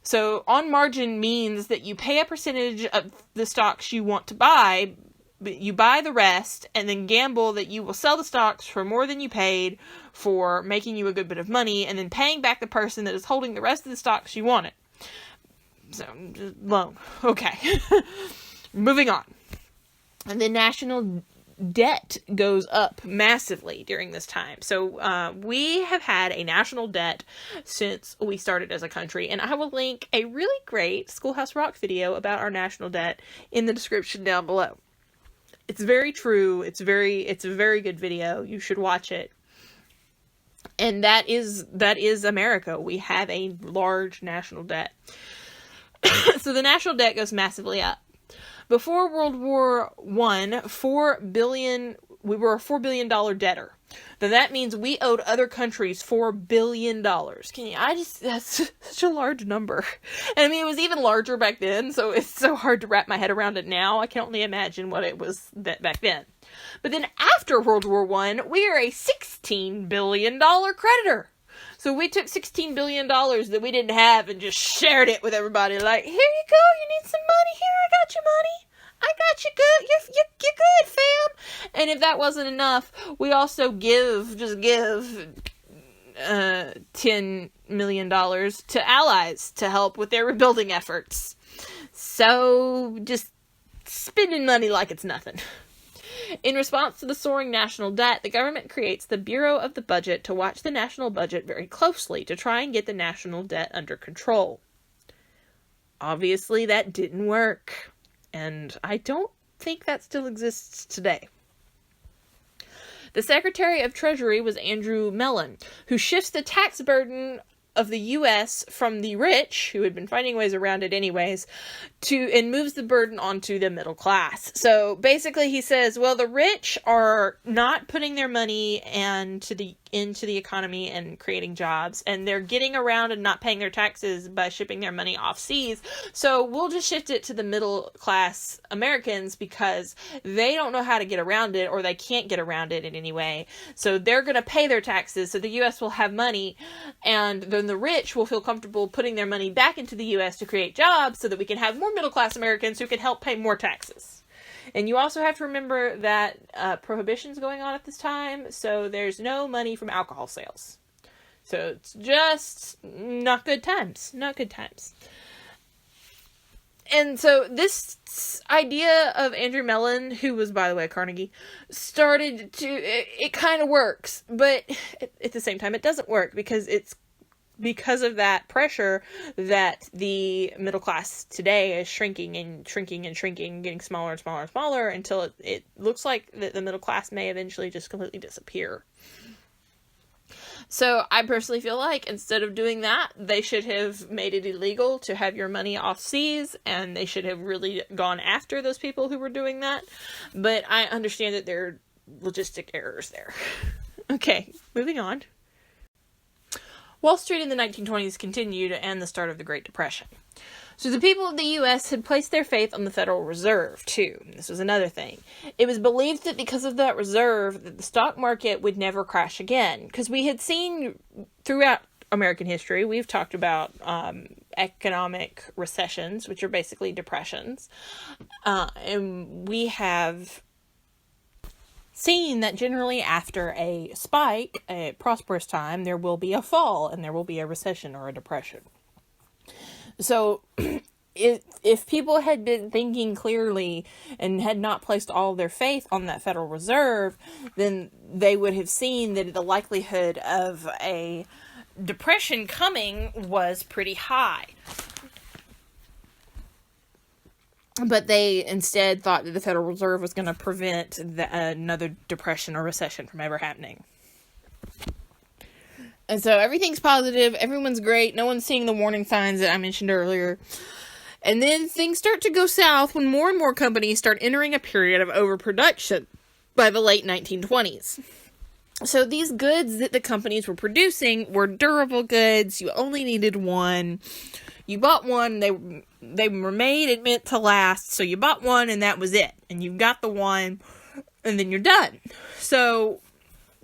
So on margin means that you pay a percentage of the stocks you want to buy, but you buy the rest and then gamble that you will sell the stocks for more than you paid for making you a good bit of money and then paying back the person that is holding the rest of the stocks you wanted. So, loan. Okay. Moving on. And the national debt goes up massively during this time. So we have had a national debt since we started as a country, and I will link a really great Schoolhouse Rock video about our national debt in the description down below. It's very true. It's a very good video. You should watch it. And that is America. We have a large national debt. So the national debt goes massively up. Before World War I, we were a $4 billion debtor. Then that means we owed other countries $4 billion. That's such a large number. And I mean, it was even larger back then, so it's so hard to wrap my head around it now. I can only imagine what it was back then. But then after World War I, we are a $16 billion creditor. So we took $16 billion that we didn't have and just shared it with everybody. Like, here you go, you need some money? Here, I got you money. I got you good. You're good, fam. And if that wasn't enough, we also give $10 million to allies to help with their rebuilding efforts. So just spending money like it's nothing. In response to the soaring national debt, the government creates the Bureau of the Budget to watch the national budget very closely to try and get the national debt under control. Obviously, that didn't work. And I don't think that still exists today. The Secretary of Treasury was Andrew Mellon, who shifts the tax burden of the U.S. from the rich, who had been finding ways around it anyways, and moves the burden onto the middle class. So basically he says, well, the rich are not putting their money into the economy and creating jobs, and they're getting around and not paying their taxes by shipping their money off seas. So we'll just shift it to the middle class Americans because they don't know how to get around it, or they can't get around it in any way. So they're going to pay their taxes, so the U.S. will have money, and then the rich will feel comfortable putting their money back into the U.S. to create jobs so that we can have more middle class Americans who can help pay more taxes. And you also have to remember that prohibition's going on at this time, so there's no money from alcohol sales. So it's just not good times. Not good times. And so this idea of Andrew Mellon, who was, by the way, Carnegie, started to... It kind of works, but at the same time it doesn't work because it's because of that pressure that the middle class today is shrinking and shrinking and shrinking, getting smaller and smaller and smaller until it looks like the middle class may eventually just completely disappear. So I personally feel like instead of doing that, they should have made it illegal to have your money off seas, and they should have really gone after those people who were doing that. But I understand that there are logistic errors there. Okay, moving on. Wall Street in the 1920s continued and the start of the Great Depression. So the people of the U.S. had placed their faith on the Federal Reserve, too. This was another thing. It was believed that because of that reserve, that the stock market would never crash again. Because we had seen throughout American history, we've talked about economic recessions, which are basically depressions. And we have seen that generally after a spike, a prosperous time, there will be a fall and there will be a recession or a depression. So if people had been thinking clearly and had not placed all their faith on that Federal Reserve, then they would have seen that the likelihood of a depression coming was pretty high. But they instead thought that the Federal Reserve was going to prevent another depression or recession from ever happening. And so everything's positive, everyone's great, no one's seeing the warning signs that I mentioned earlier. And then things start to go south when more and more companies start entering a period of overproduction by the late 1920s. So these goods that the companies were producing were durable goods. You only needed one. You bought one, they were made and meant to last, so you bought one and that was it. And you got the one, and then you're done. So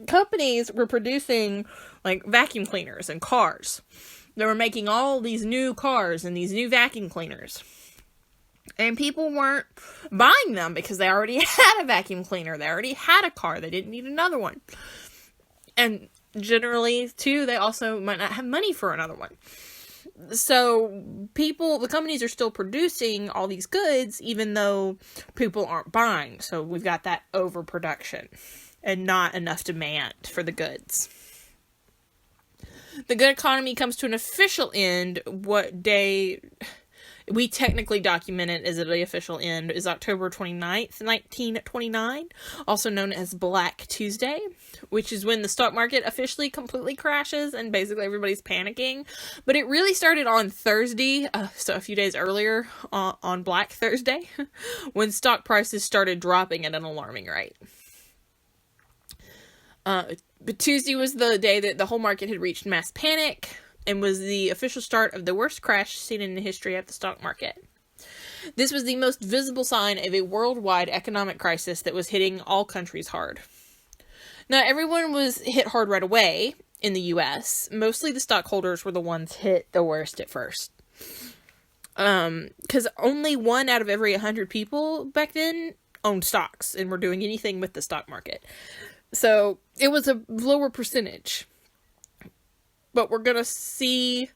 companies were producing like vacuum cleaners and cars. They were making all these new cars and these new vacuum cleaners. And people weren't buying them because they already had a vacuum cleaner. They already had a car. They didn't need another one. And generally, too, they also might not have money for another one. So the companies are still producing all these goods, even though people aren't buying. So we've got that overproduction and not enough demand for the goods. The good economy comes to an official end what day we technically document it as the official end, is October 29th, 1929, also known as Black Tuesday, which is when the stock market officially completely crashes and basically everybody's panicking. But it really started on Thursday, so a few days earlier, on Black Thursday, when stock prices started dropping at an alarming rate. But Tuesday was the day that the whole market had reached mass panic and was the official start of the worst crash seen in the history of the stock market. This was the most visible sign of a worldwide economic crisis that was hitting all countries hard. Now, everyone was hit hard right away in the U.S. Mostly the stockholders were the ones hit the worst at first. Because only 1 out of every 100 people back then owned stocks and were doing anything with the stock market. So it was a lower percentage. But we're going to see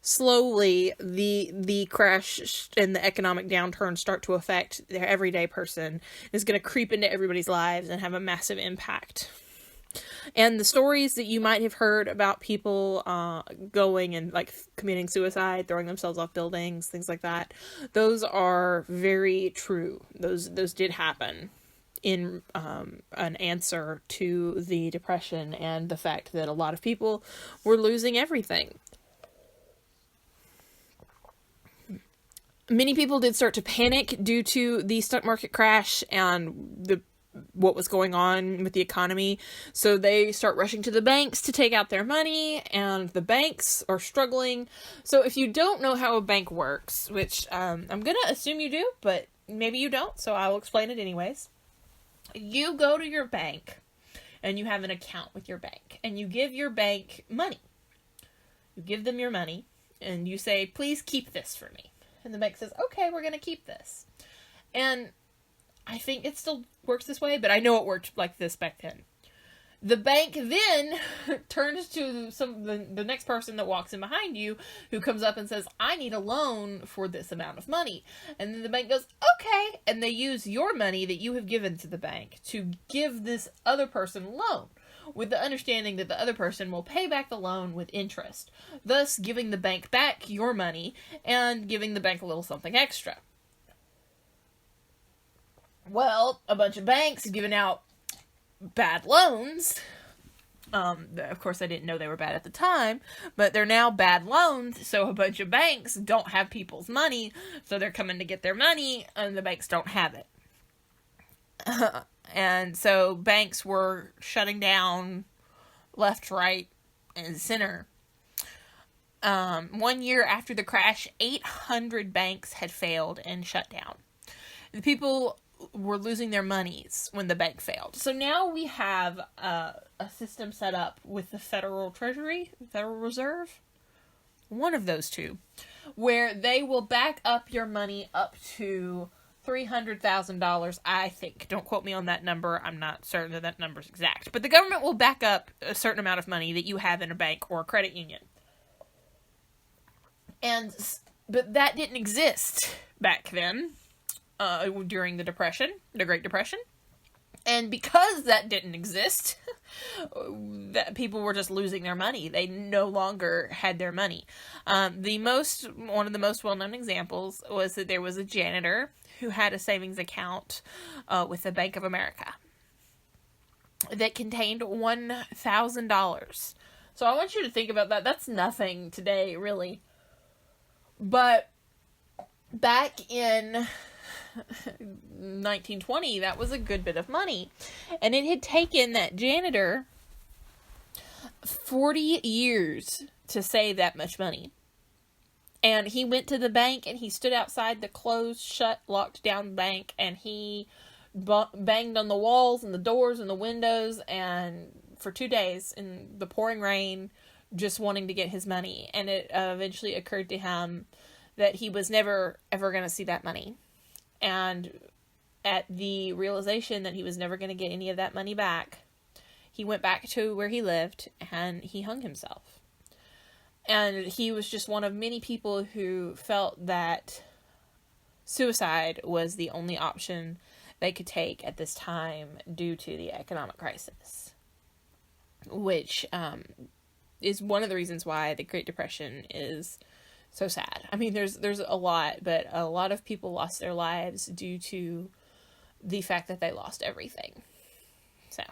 slowly the crash and the economic downturn start to affect their everyday person. It's going to creep into everybody's lives and have a massive impact. And the stories that you might have heard about people going and like committing suicide, throwing themselves off buildings, things like that, those are very true. Those did happen in an answer to the Depression and the fact that a lot of people were losing everything. Many people did start to panic due to the stock market crash and what was going on with the economy. So they start rushing to the banks to take out their money, and the banks are struggling. So if you don't know how a bank works, which I'm going to assume you do, but maybe you don't, so I will explain it anyways. You go to your bank and you have an account with your bank and you give your bank money. You give them your money and you say, please keep this for me. And the bank says, okay, we're going to keep this. And I think it still works this way, but I know it worked like this back then. The bank then turns to the next person that walks in behind you who comes up and says, I need a loan for this amount of money. And then the bank goes, okay. And they use your money that you have given to the bank to give this other person a loan, with the understanding that the other person will pay back the loan with interest, thus giving the bank back your money and giving the bank a little something extra. Well, a bunch of banks have given out bad loans. Of course, I didn't know they were bad at the time, but they're now bad loans, so a bunch of banks don't have people's money, so they're coming to get their money, and the banks don't have it. And so banks were shutting down left, right, and center. 1 year after the crash, 800 banks had failed and shut down. The people were losing their monies when the bank failed. So now we have a system set up with the Federal Treasury, Federal Reserve, one of those two, where they will back up your money up to $300,000, I think. Don't quote me on that number. I'm not certain that number's exact. But the government will back up a certain amount of money that you have in a bank or a credit union. But that didn't exist back then. During the Depression, the Great Depression. And because that didn't exist, that people were just losing their money. They no longer had their money. One of the most well-known examples was that there was a janitor who had a savings account with the Bank of America that contained $1,000. So I want you to think about that. That's nothing today, really. But back in 1920, that was a good bit of money. And it had taken that janitor 40 years to save that much money. And he went to the bank and he stood outside the closed, shut, locked down bank, and he banged on the walls and the doors and the windows and for 2 days in the pouring rain, just wanting to get his money. And it eventually occurred to him that he was never ever going to see that money. And at the realization that he was never going to get any of that money back, he went back to where he lived and he hung himself. And he was just one of many people who felt that suicide was the only option they could take at this time due to the economic crisis. Which is one of the reasons why the Great Depression is So sad. I mean, there's a lot, but a lot of people lost their lives due to the fact that they lost everything. So.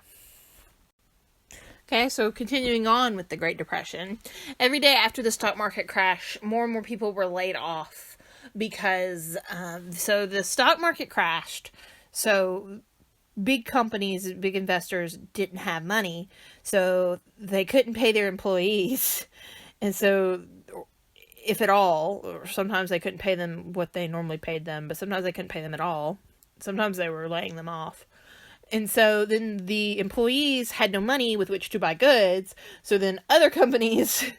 Okay, so continuing on with the Great Depression, every day after the stock market crash, more and more people were laid off because, so the stock market crashed, so big companies, big investors didn't have money, so they couldn't pay their employees, and so, if at all, or sometimes they couldn't pay them what they normally paid them, but sometimes they couldn't pay them at all. Sometimes they were laying them off. And so then the employees had no money with which to buy goods. So then other companies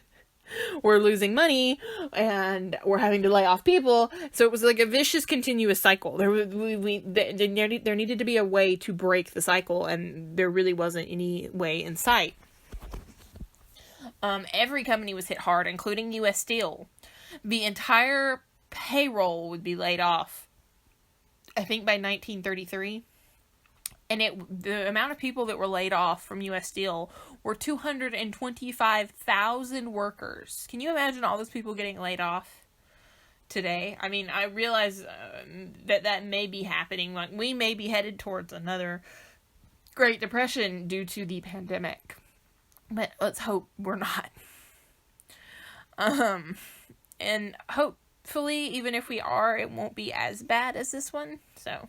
were losing money and were having to lay off people. So it was like a vicious, continuous cycle. There needed to be a way to break the cycle, and there really wasn't any way in sight. Every company was hit hard, including U.S. Steel. The entire payroll would be laid off, I think, by 1933. And the amount of people that were laid off from U.S. Steel were 225,000 workers. Can you imagine all those people getting laid off today? I mean, I realize that may be happening. Like, we may be headed towards another Great Depression due to the pandemic. But let's hope we're not. And hopefully, even if we are, it won't be as bad as this one. So.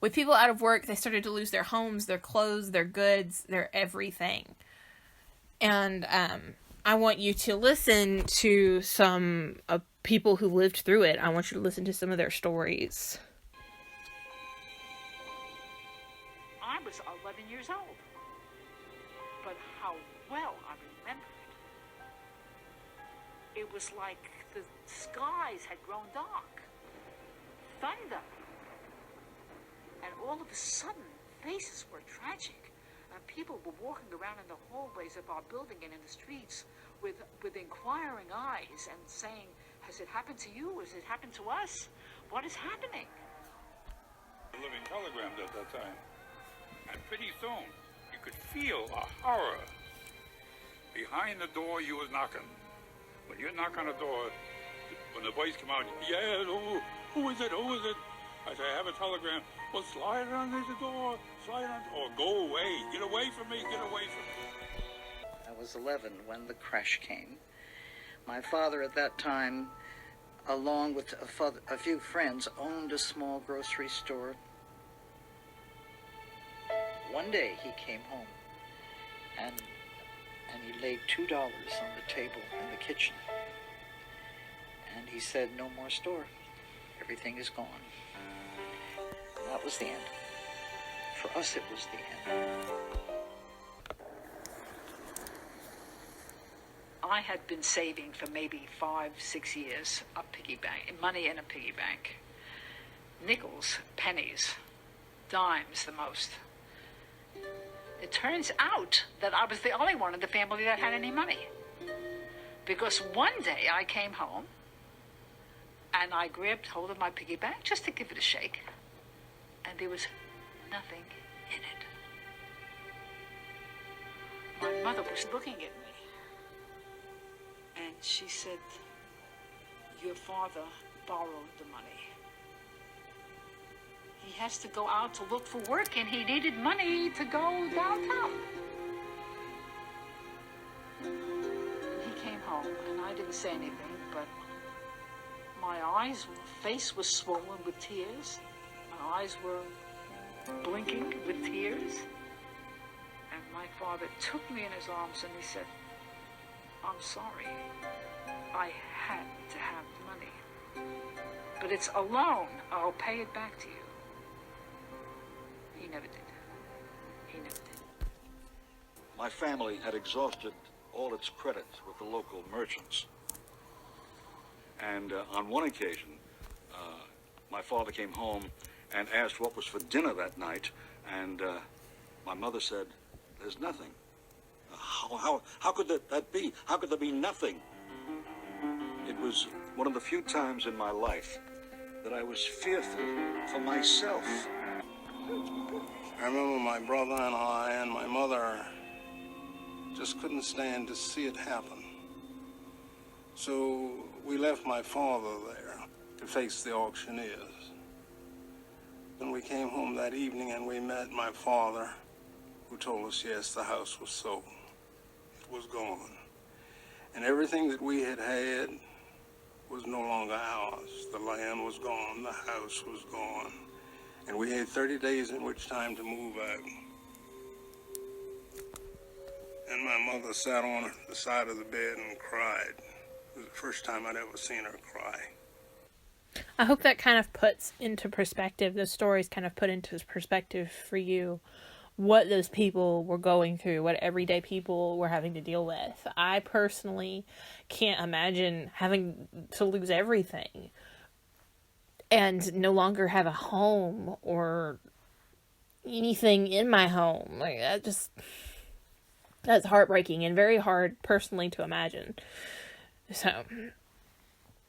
With people out of work, they started to lose their homes, their clothes, their goods, their everything. And I want you to listen to some people who lived through it. I want you to listen to some of their stories. I was 11 years old. But how well I remember it. It was like the skies had grown dark. Thunder. And all of a sudden, faces were tragic. People were walking around in the hallways of our building and in the streets with inquiring eyes and saying, has it happened to you? Has it happened to us? What is happening? Living telegrams at that time. And pretty soon, you could feel a horror. Behind the door, you was knocking. When you knock on the door, when the voice come out, yeah, who is it? Who is it? I say, I have a telegram. Well, slide it under the door. Slide it under, or go away. Get away from me. Get away from me. I was 11 when the crash came. My father at that time, along with a few friends, owned a small grocery store. One day he came home and he laid $2 on the table in the kitchen. And he said, no more store. Everything is gone. That was the end. For us, it was the end. I had been saving for maybe 5-6 years a piggy bank, money in a piggy bank. Nickels, pennies, dimes the most. It turns out that I was the only one in the family that had any money. Because one day I came home and I grabbed hold of my piggy bank just to give it a shake. And there was nothing in it. My mother was looking at me. And she said, your father borrowed the money. He has to go out to look for work and he needed money to go downtown. He came home and I didn't say anything, but my face was swollen with tears. My eyes were blinking with tears. And my father took me in his arms and he said, I'm sorry. I had to have the money. But it's a loan. I'll pay it back to you. He never did. He never did. My family had exhausted all its credit with the local merchants. And on one occasion, my father came home and asked what was for dinner that night, and my mother said, there's nothing. How could that be? How could there be nothing? It was one of the few times in my life that I was fearful for myself. I remember my brother and I and my mother just couldn't stand to see it happen. So we left my father there to face the auctioneers. When we came home that evening and we met my father, who told us, yes, the house was sold. It was gone. And everything that we had had was no longer ours. The land was gone, the house was gone. And we had 30 days in which time to move out. And my mother sat on the side of the bed and cried. It was the first time I'd ever seen her cry. I hope that kind of puts into perspective, those stories kind of put into perspective for you what those people were going through, what everyday people were having to deal with. I personally can't imagine having to lose everything and no longer have a home or anything in my home. Like, that's heartbreaking and very hard personally to imagine. So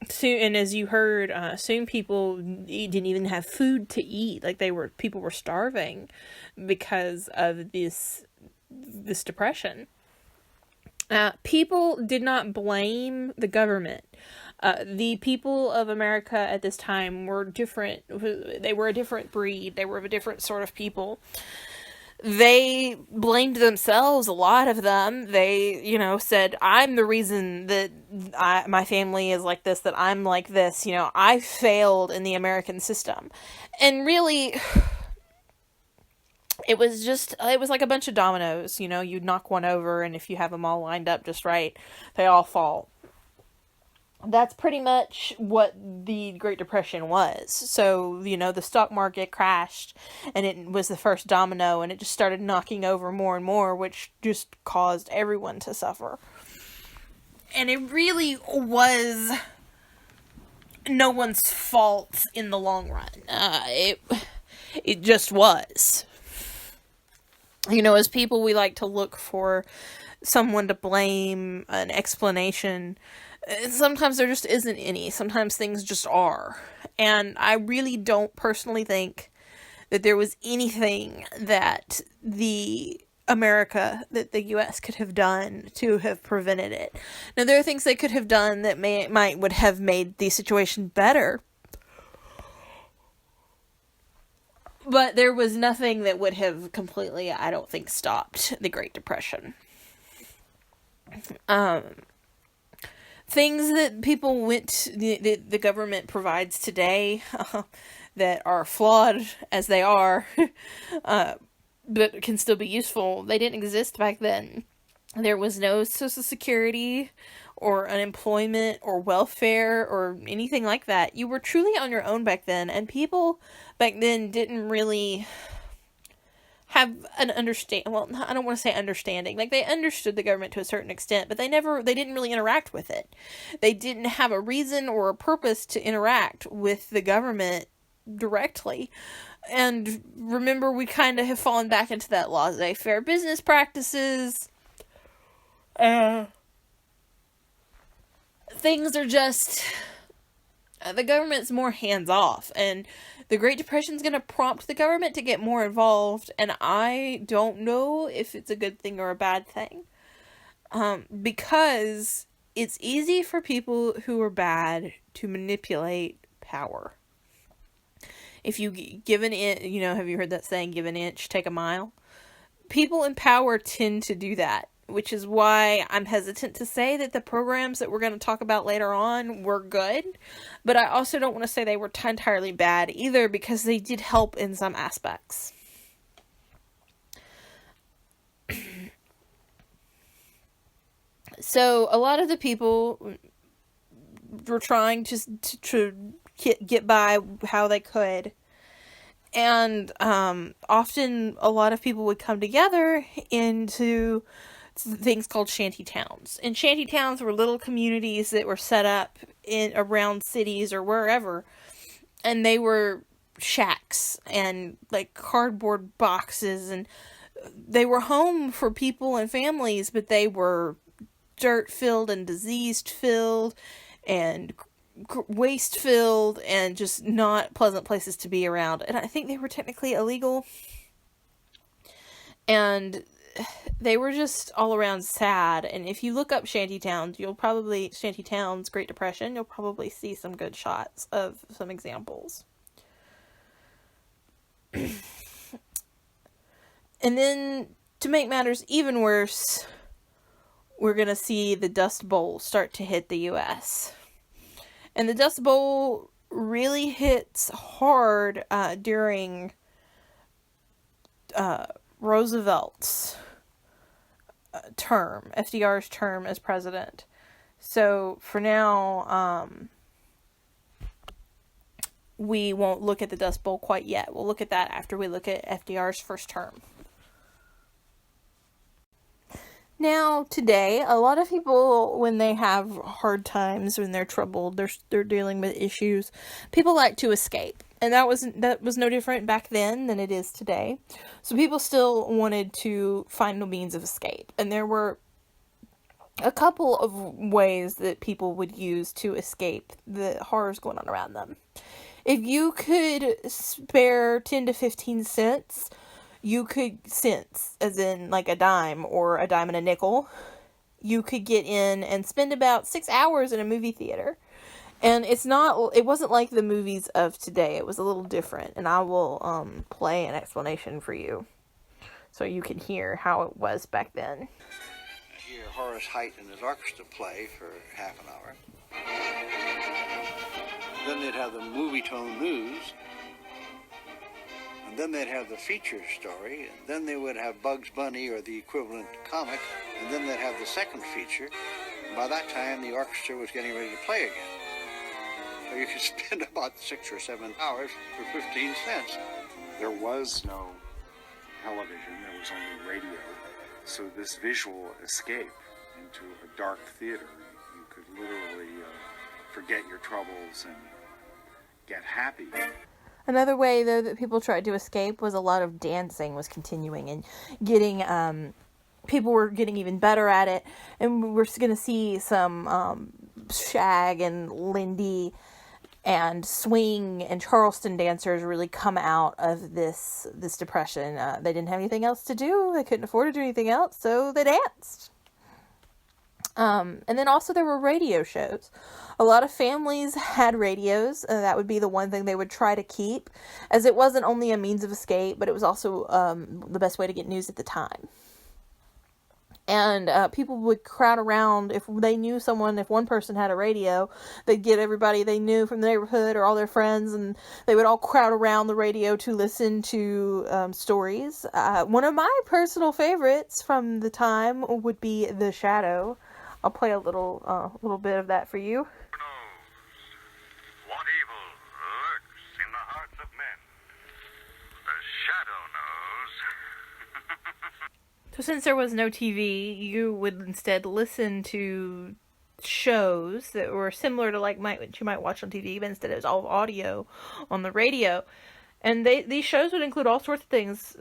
soon, and as you heard, soon people didn't even have food to eat. Like people were starving because of this depression. People did not blame the government. The people of America at this time were different. They were a different breed. They were a different sort of people. They blamed themselves, a lot of them. They, said, I'm the reason that my family is like this, that I'm like this. I failed in the American system. And really, it was like a bunch of dominoes. You'd knock one over, and if you have them all lined up just right, they all fall. That's pretty much what the Great Depression was. So, the stock market crashed, and it was the first domino, and it just started knocking over more and more, which just caused everyone to suffer. And it really was no one's fault in the long run. It just was. As people, we like to look for someone to blame, an explanation. Sometimes there just isn't any. Sometimes things just are. And I really don't personally think that there was anything that the U.S. could have done to have prevented it. Now, there are things they could have done that would have made the situation better. But there was nothing that would have completely, I don't think, stopped the Great Depression. Things that people the government provides today that are flawed as they are, but can still be useful, they didn't exist back then. There was no Social Security or unemployment or welfare or anything like that. You were truly on your own back then, and people back then didn't really have an I don't want to say understanding. Like, they understood the government to a certain extent, but they didn't really interact with it. They didn't have a reason or a purpose to interact with the government directly. And remember, we kind of have fallen back into that laissez-faire business practices. Things are just, the government's more hands-off, and the Great Depression is going to prompt the government to get more involved, and I don't know if it's a good thing or a bad thing. Because it's easy for people who are bad to manipulate power. If you give an inch, have you heard that saying, give an inch, take a mile? People in power tend to do that, which is why I'm hesitant to say that the programs that we're going to talk about later on were good. But I also don't want to say they were entirely bad either, because they did help in some aspects. So a lot of the people were trying to get by how they could. And often a lot of people would come together into things called shanty towns. And shanty towns were little communities that were set up around cities or wherever. And they were shacks and like cardboard boxes, and they were home for people and families, but they were dirt filled and diseased filled and waste filled and just not pleasant places to be around. And I think they were technically illegal. And they were just all around sad. And if you look up shantytowns, Great Depression, you'll probably see some good shots of some examples. And then, to make matters even worse, we're going to see the Dust Bowl start to hit the U.S. And the Dust Bowl really hits hard during Roosevelt's term, FDR's term as president. So, for now, we won't look at the Dust Bowl quite yet. We'll look at that after we look at FDR's first term. Now, today, a lot of people, when they have hard times, when they're troubled, they're dealing with issues, people like to escape. And that was no different back then than it is today. So people still wanted to find a means of escape. And there were a couple of ways that people would use to escape the horrors going on around them. If you could spare 10 to 15 cents, cents, as in like a dime or a dime and a nickel, you could get in and spend about 6 hours in a movie theater. And it wasn't like the movies of today. It was a little different. And I will play an explanation for you so you can hear how it was back then. I hear Horace Height and his orchestra play for half an hour. Then they'd have the movie tone news. And then they'd have the feature story, and then they would have Bugs Bunny or the equivalent comic, and then they'd have the second feature. And by that time, the orchestra was getting ready to play again. So you could spend about 6 or 7 hours for 15 cents. There was no television, there was only radio. So this visual escape into a dark theater, you could literally forget your troubles and get happy. Another way, though, that people tried to escape was a lot of dancing was continuing and getting, people were getting even better at it. And we're going to see some shag and Lindy and swing and Charleston dancers really come out of this depression. They didn't have anything else to do. They couldn't afford to do anything else, so they danced. And then also there were radio shows. A lot of families had radios. That would be the one thing they would try to keep, as it wasn't only a means of escape, but it was also the best way to get news at the time. And people would crowd around if they knew someone. If one person had a radio, they'd get everybody they knew from the neighborhood or all their friends, and they would all crowd around the radio to listen to stories. One of my personal favorites from the time would be The Shadow. I'll play a little bit of that for you. What evil lurks in the hearts of men? The shadow knows. So since there was no TV, you would instead listen to shows that were similar to like what you might watch on TV, but instead it was all audio on the radio. And these shows would include all sorts of things,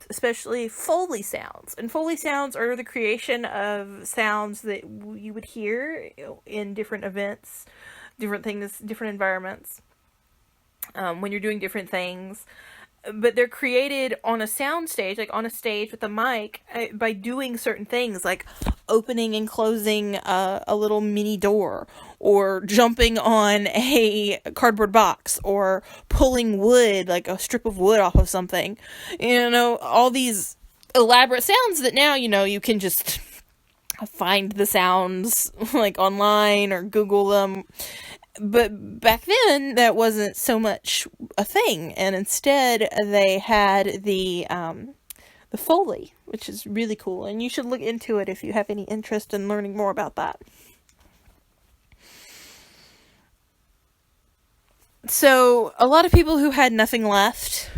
especially Foley sounds. And Foley sounds are the creation of sounds that you would hear in different events, different things, different environments, when you're doing different things. But they're created on a sound stage, like on a stage with a mic, by doing certain things, like opening and closing a little mini door, or jumping on a cardboard box, or pulling wood, like a strip of wood off of something. You know, all these elaborate sounds that now, you know, you can just find the sounds like online or Google them. But back then, that wasn't so much a thing, and instead they had the Foley, which is really cool, and you should look into it if you have any interest in learning more about that. So, a lot of people who had nothing left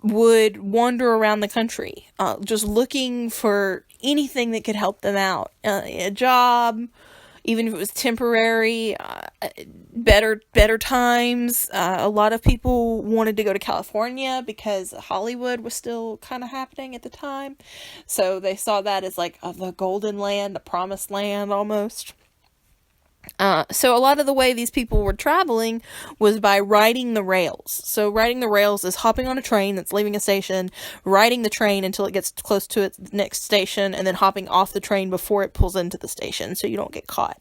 would wander around the country, just looking for anything that could help them out. A job, even if it was temporary, better times. A lot of people wanted to go to California because Hollywood was still kind of happening at the time. So they saw that as like the golden land, the promised land almost. So a lot of the way these people were traveling was by riding the rails. So riding the rails is hopping on a train that's leaving a station, riding the train until it gets close to its next station, and then hopping off the train before it pulls into the station so you don't get caught.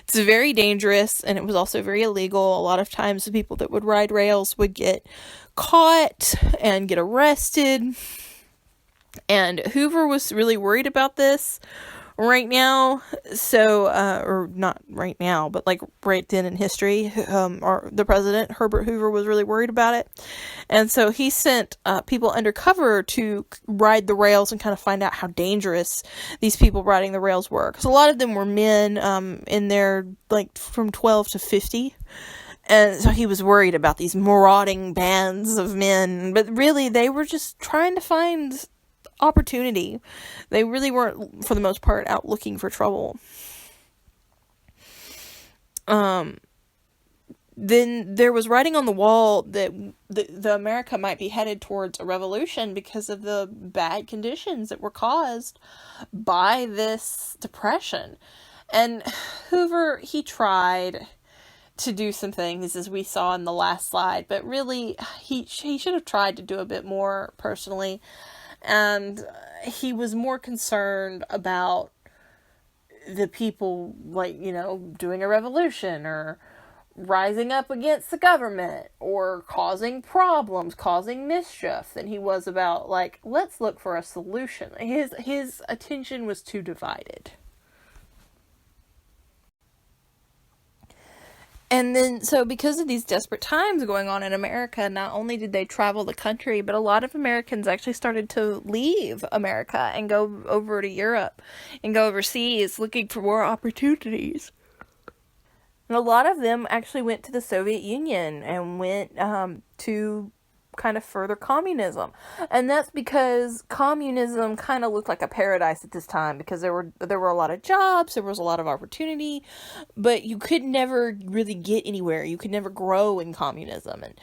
It's very dangerous, and it was also very illegal. A lot of times the people that would ride rails would get caught and get arrested. And Hoover was really worried about this right now, so, or not right now, but like right then in history, the president, Herbert Hoover, was really worried about it, and so he sent people undercover to ride the rails and kind of find out how dangerous these people riding the rails were, because a lot of them were men, in their, like, from 12 to 50, and so he was worried about these marauding bands of men, but really, they were just trying to find opportunity. They really weren't, for the most part, out looking for trouble. Then there was writing on the wall that the America might be headed towards a revolution because of the bad conditions that were caused by this depression. And Hoover, he tried to do some things, as we saw in the last slide, but really he should have tried to do a bit more personally. And he was more concerned about the people, like, doing a revolution or rising up against the government or causing problems, causing mischief, than he was about, like, let's look for a solution. His attention was too divided. And then, so because of these desperate times going on in America, not only did they travel the country, but a lot of Americans actually started to leave America and go over to Europe and go overseas looking for more opportunities. And a lot of them actually went to the Soviet Union and went to kind of further communism. And that's because communism kind of looked like a paradise at this time, because there were a lot of jobs, there was a lot of opportunity, but you could never really get anywhere. You could never grow in communism, and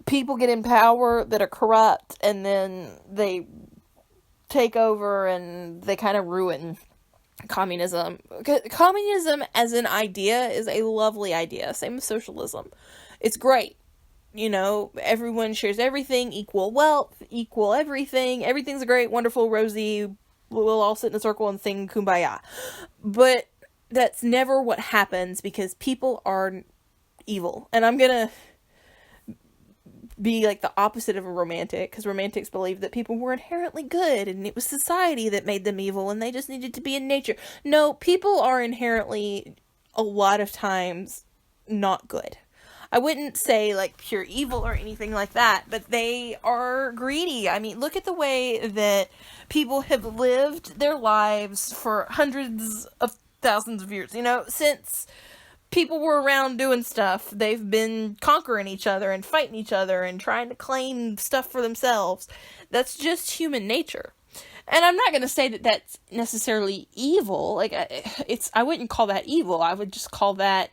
people get in power that are corrupt, and then they take over and they kind of ruin communism. Communism as an idea is a lovely idea, same as socialism. It's great. Everyone shares everything, equal wealth, equal everything. Everything's great, wonderful, rosy. We'll all sit in a circle and sing Kumbaya. But that's never what happens, because people are evil. And I'm gonna be like the opposite of a romantic, because romantics believe that people were inherently good and it was society that made them evil and they just needed to be in nature. No, people are inherently, a lot of times, not good. I wouldn't say like pure evil or anything like that, but they are greedy. I mean, look at the way that people have lived their lives for hundreds of thousands of years. Since people were around doing stuff, they've been conquering each other and fighting each other and trying to claim stuff for themselves. That's just human nature. And I'm not going to say that that's necessarily evil. Like, I wouldn't call that evil. I would just call that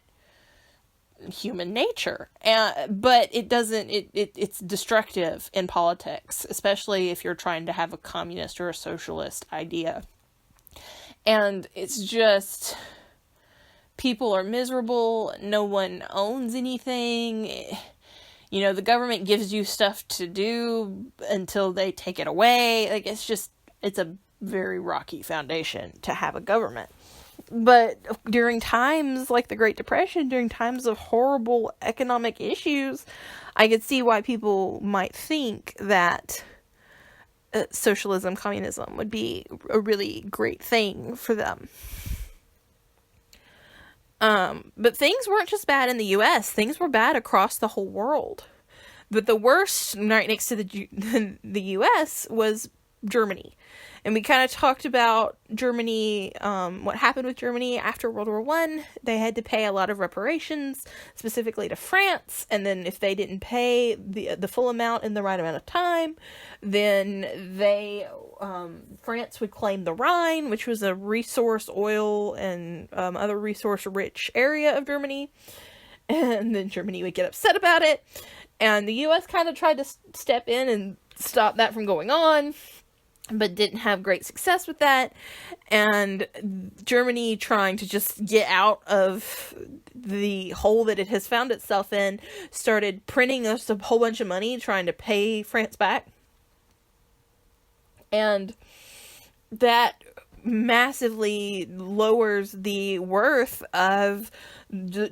human nature. But it doesn't, it's destructive in politics, especially if you're trying to have a communist or a socialist idea. And it's just, people are miserable, no one owns anything, the government gives you stuff to do until they take it away. Like, it's a very rocky foundation to have a government. But during times like the Great Depression, during times of horrible economic issues, I could see why people might think that socialism, communism would be a really great thing for them. But things weren't just bad in the U.S. Things were bad across the whole world. But the worst, right next to the U.S., was Germany. And we kind of talked about Germany, what happened with Germany after World War I. They had to pay a lot of reparations, specifically to France. And then if they didn't pay the full amount in the right amount of time, then France would claim the Rhine, which was a resource, oil, and other resource-rich area of Germany. And then Germany would get upset about it. And the U.S. kind of tried to step in and stop that from going on. but didn't have great success with that. And Germany, trying to just get out of the hole that it has found itself in, started printing us a whole bunch of money trying to pay France back. And that massively lowers the worth of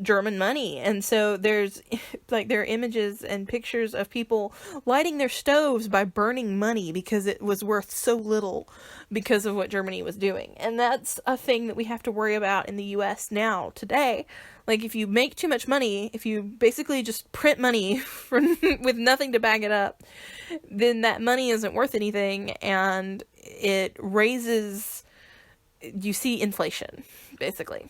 German money. And so there's there are images and pictures of people lighting their stoves by burning money because it was worth so little because of what Germany was doing. And that's a thing that we have to worry about in the US now, today. Like, if you make too much money, if you basically just print money with nothing to back it up, then that money isn't worth anything, and it raises, you see inflation, basically.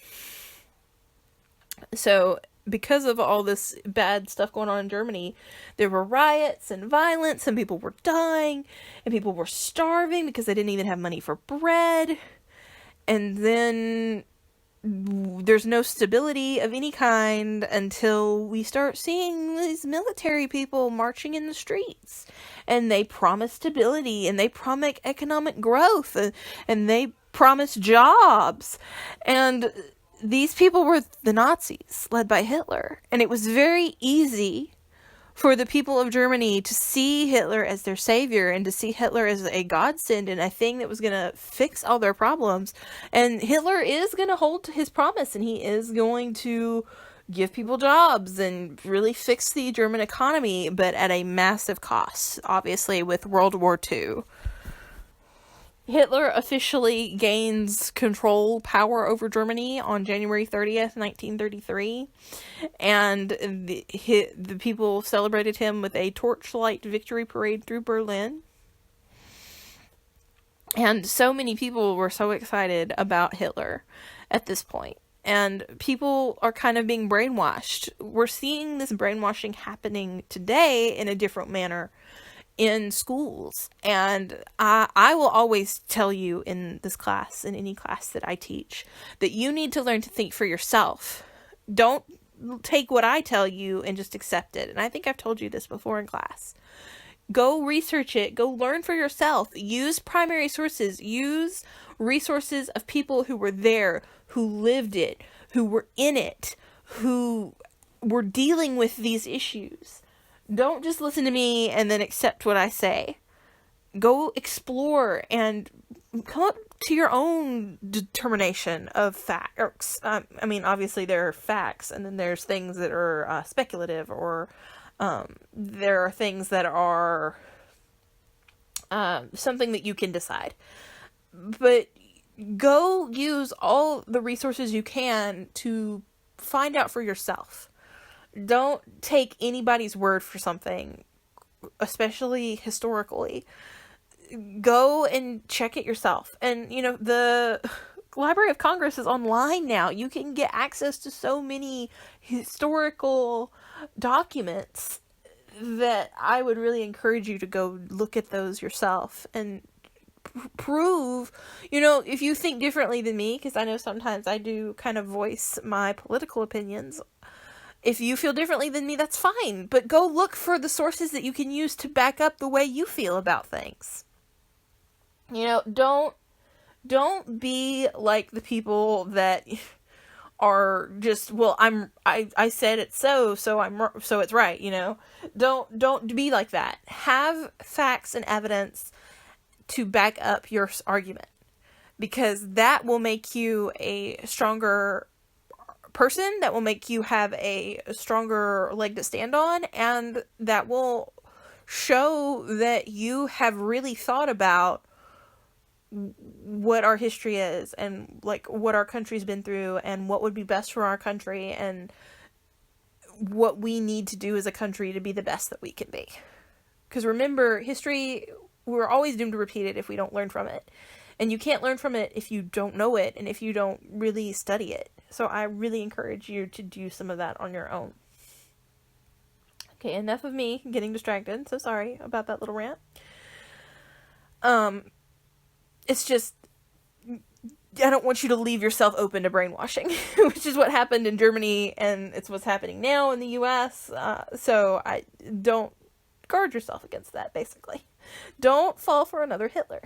So, because of all this bad stuff going on in Germany, there were riots and violence, and people were dying, and people were starving because they didn't even have money for bread. And then there's no stability of any kind until we start seeing these military people marching in the streets. And they promise stability, and they promise economic growth, and they promise jobs. And these people were the Nazis, led by Hitler. And it was very easy for the people of Germany to see Hitler as their savior, and to see Hitler as a godsend and a thing that was going to fix all their problems. And Hitler is going to hold to his promise, and he is going to give people jobs and really fix the German economy, but at a massive cost, obviously, with World War II. Hitler officially gains power over Germany on January 30th, 1933, and the people celebrated him with a torchlight victory parade through Berlin. And so many people were so excited about Hitler at this point. And people are kind of being brainwashed. We're seeing this brainwashing happening today in a different manner in schools. And I will always tell you in this class, in any class that I teach, that you need to learn to think for yourself. Don't take what I tell you and just accept it. And I think I've told you this before in class. Go research it. Go learn for yourself. Use primary sources. Use resources of people who were there, who lived it, who were in it, who were dealing with these issues. Don't just listen to me and then accept what I say. Go explore and come up to your own determination of facts. I mean, obviously there are facts, and then there's things that are speculative, or there are things that are something that you can decide. But go use all the resources you can to find out for yourself. Don't take anybody's word for something, especially historically. Go and check it yourself. And, you know, the Library of Congress is online now. You can get access to so many historical documents that I would really encourage you to go look at those yourself and prove, you know, if you think differently than me, because I know sometimes I do kind of voice my political opinions. If you feel differently than me, that's fine. But go look for the sources that you can use to back up the way you feel about things. You know, don't be like the people that are just, well, I said it so it's right, you know. Don't be like that. Have facts and evidence to back up your argument, because that will make you a stronger person, that will make you have a stronger leg to stand on, and that will show that you have really thought about what our history is, and like what our country's been through, and what would be best for our country, and what we need to do as a country to be the best that we can be. Because remember, history, we're always doomed to repeat it if we don't learn from it. And you can't learn from it if you don't know it, and if you don't really study it. So I really encourage you to do some of that on your own. Okay, enough of me getting distracted. So sorry about that little rant. It's just, I don't want you to leave yourself open to brainwashing, which is what happened in Germany, and it's what's happening now in the US. So I don't guard yourself against that, basically. Don't fall for another Hitler.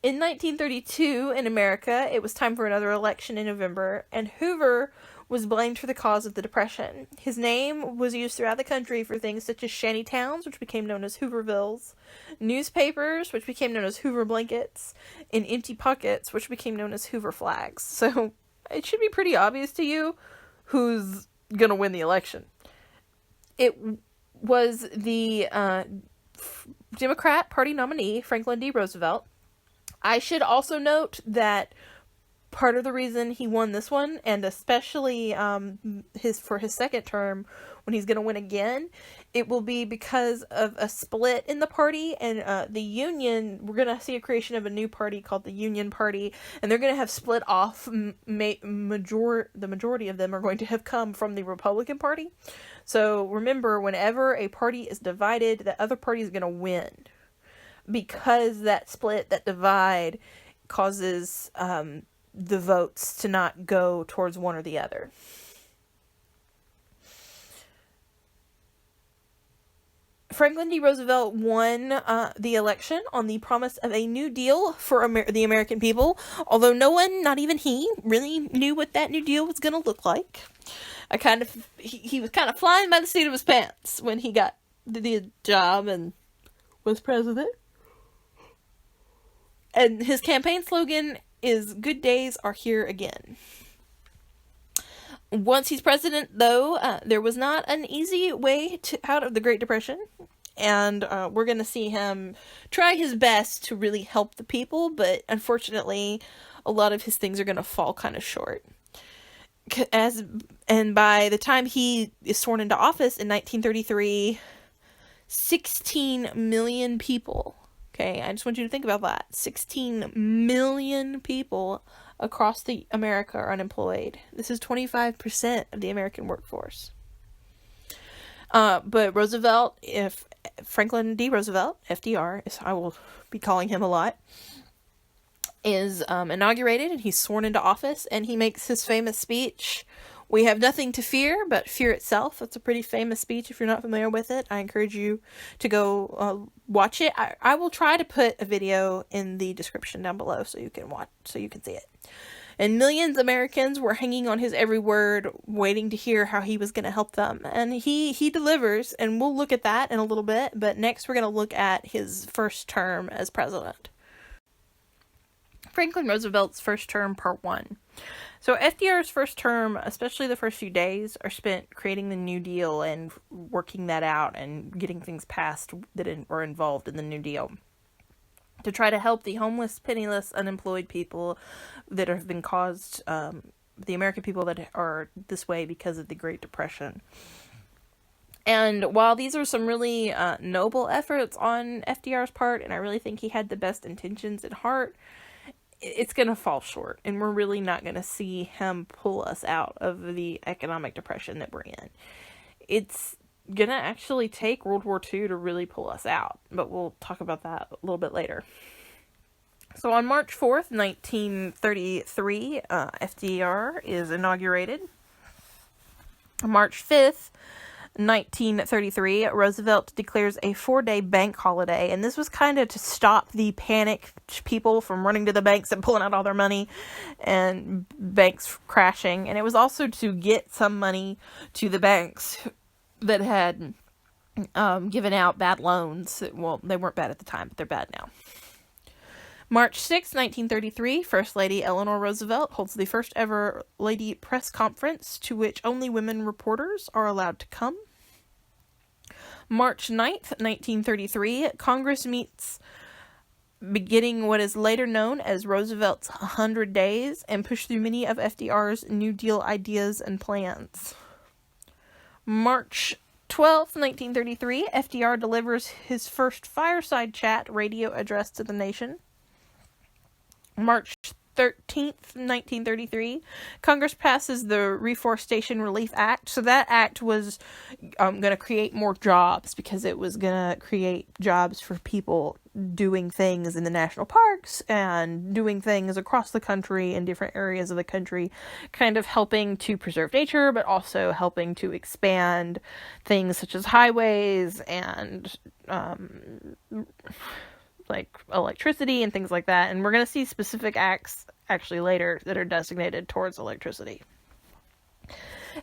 In 1932, in America, it was time for another election in November, and Hoover was blamed for the cause of the Depression. His name was used throughout the country for things such as shanty towns, which became known as Hoovervilles, newspapers, which became known as Hoover blankets, and empty pockets, which became known as Hoover flags. So it should be pretty obvious to you who's going to win the election. It was the Democrat Party nominee, Franklin D. Roosevelt. I should also note that part of the reason he won this one, and especially for his second term, when he's going to win again, it will be because of a split in the party, and the Union, we're going to see a creation of a new party called the Union Party, and they're going to have split off, the majority of them are going to have come from the Republican Party. So remember, whenever a party is divided, the other party is going to win, because that split, that divide, causes the votes to not go towards one or the other. Franklin D. Roosevelt won the election on the promise of a New Deal for the American people, although no one, not even he, really knew what that New Deal was going to look like. He was kind of flying by the seat of his pants when he got the job and was president. And his campaign slogan is "Good days are here again." Once he's president, though, there was not an easy way out of the Great Depression, and we're going to see him try his best to really help the people, but unfortunately, a lot of his things are going to fall kind of short. And by the time he is sworn into office in 1933, 16 million people, okay, I just want you to think about that, 16 million people across America are unemployed. This is 25% of the American workforce. But Roosevelt, Franklin D. Roosevelt, FDR, as I will be calling him a lot, is inaugurated, and he's sworn into office, and he makes his famous speech, "We have nothing to fear but fear itself." That's a pretty famous speech. If you're not familiar with it, I encourage you to go watch it. I will try to put a video in the description down below so you can see it. And millions of Americans were hanging on his every word, waiting to hear how he was going to help them. And he delivers, and we'll look at that in a little bit. But next we're going to look at his first term as president. Franklin Roosevelt's first term, part 1. So FDR's first term, especially the first few days, are spent creating the New Deal and working that out and getting things passed that were involved in the New Deal, to try to help the homeless, penniless, unemployed people that have been caused, the American people that are this way because of the Great Depression. And while these are some really noble efforts on FDR's part, and I really think he had the best intentions at heart, it's going to fall short, and we're really not going to see him pull us out of the economic depression that we're in. It's going to actually take World War II to really pull us out, but we'll talk about that a little bit later. So on March 4th, 1933, FDR is inaugurated. On March 5th, 1933, Roosevelt declares a 4-day bank holiday, and this was kind of to stop the panicked people from running to the banks and pulling out all their money and banks crashing, and it was also to get some money to the banks that had given out bad loans. Well, they weren't bad at the time, but they're bad now. March 6, 1933, First Lady Eleanor Roosevelt holds the first ever lady press conference to which only women reporters are allowed to come. March 9th, 1933, Congress meets, beginning what is later known as Roosevelt's 100 Days, and push through many of FDR's New Deal ideas and plans. March 12th, 1933, FDR delivers his first fireside chat radio address to the nation. March 13th, 1933, Congress passes the Reforestation Relief Act. So that act was going to create more jobs, because it was going to create jobs for people doing things in the national parks and doing things across the country in different areas of the country, kind of helping to preserve nature, but also helping to expand things such as highways and like electricity and things like that. And we're going to see specific acts actually later that are designated towards electricity.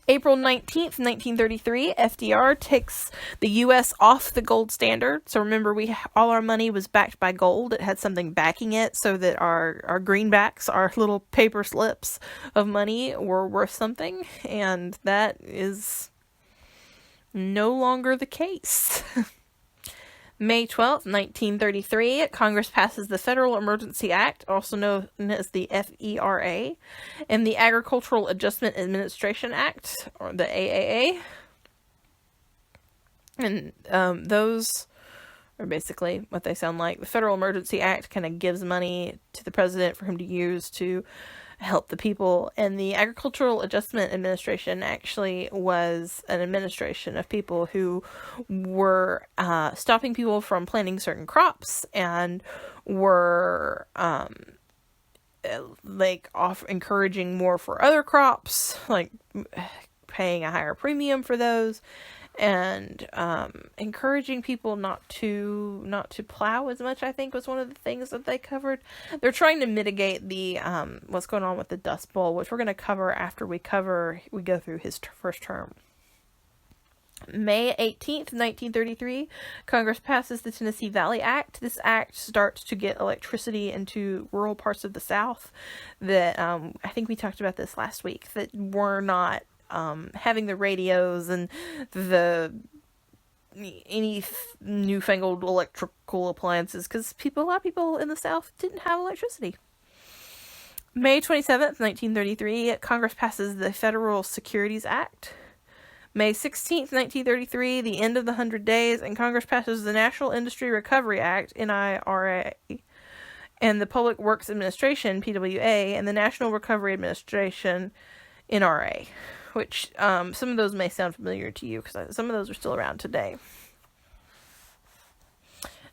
April 19th, 1933, FDR takes the U.S. off the gold standard. So remember, all our money was backed by gold. It had something backing it so that our greenbacks, our little paper slips of money, were worth something. And that is no longer the case. May 12th, 1933, Congress passes the Federal Emergency Act, also known as the FERA, and the Agricultural Adjustment Administration Act, or the AAA. And those are basically what they sound like. The Federal Emergency Act kind of gives money to the president for him to use to help the people, and the Agricultural Adjustment Administration actually was an administration of people who were stopping people from planting certain crops, and were encouraging more for other crops, like paying a higher premium for those, and encouraging people not to plow as much, I think, was one of the things that they covered. They're trying to mitigate the what's going on with the Dust Bowl, which we're going to cover after we go through his first term. May 18th, 1933, Congress passes the Tennessee Valley Act. This act starts to get electricity into rural parts of the South that, I think we talked about this last week, that were not having the radios and any newfangled electrical appliances, because a lot of people in the South didn't have electricity. May 27th, 1933, Congress passes the Federal Securities Act. May 16th, 1933, the end of the 100 days, and Congress passes the National Industry Recovery Act, NIRA, and the Public Works Administration, PWA, and the National Recovery Administration, NRA. Which some of those may sound familiar to you, because some of those are still around today.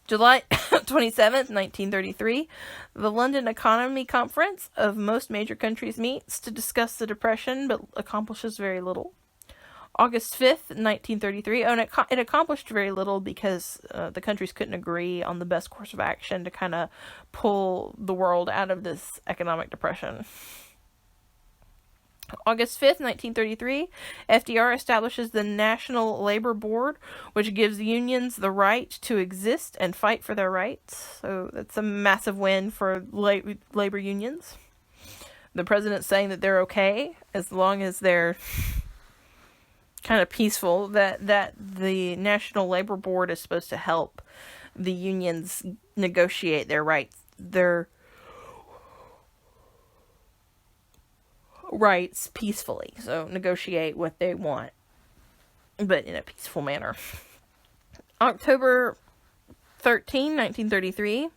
July 27th, 1933, the London Economy Conference of most major countries meets to discuss the Depression, but accomplishes very little. August 5th, 1933, it accomplished very little because the countries couldn't agree on the best course of action to kind of pull the world out of this economic depression. August 5th, 1933, FDR establishes the National Labor Board, which gives unions the right to exist and fight for their rights. So that's a massive win for labor unions. The president's saying that they're okay as long as they're kind of peaceful, that the National Labor Board is supposed to help the unions negotiate their rights, peacefully. So negotiate what they want, but in a peaceful manner. October 13, 1933,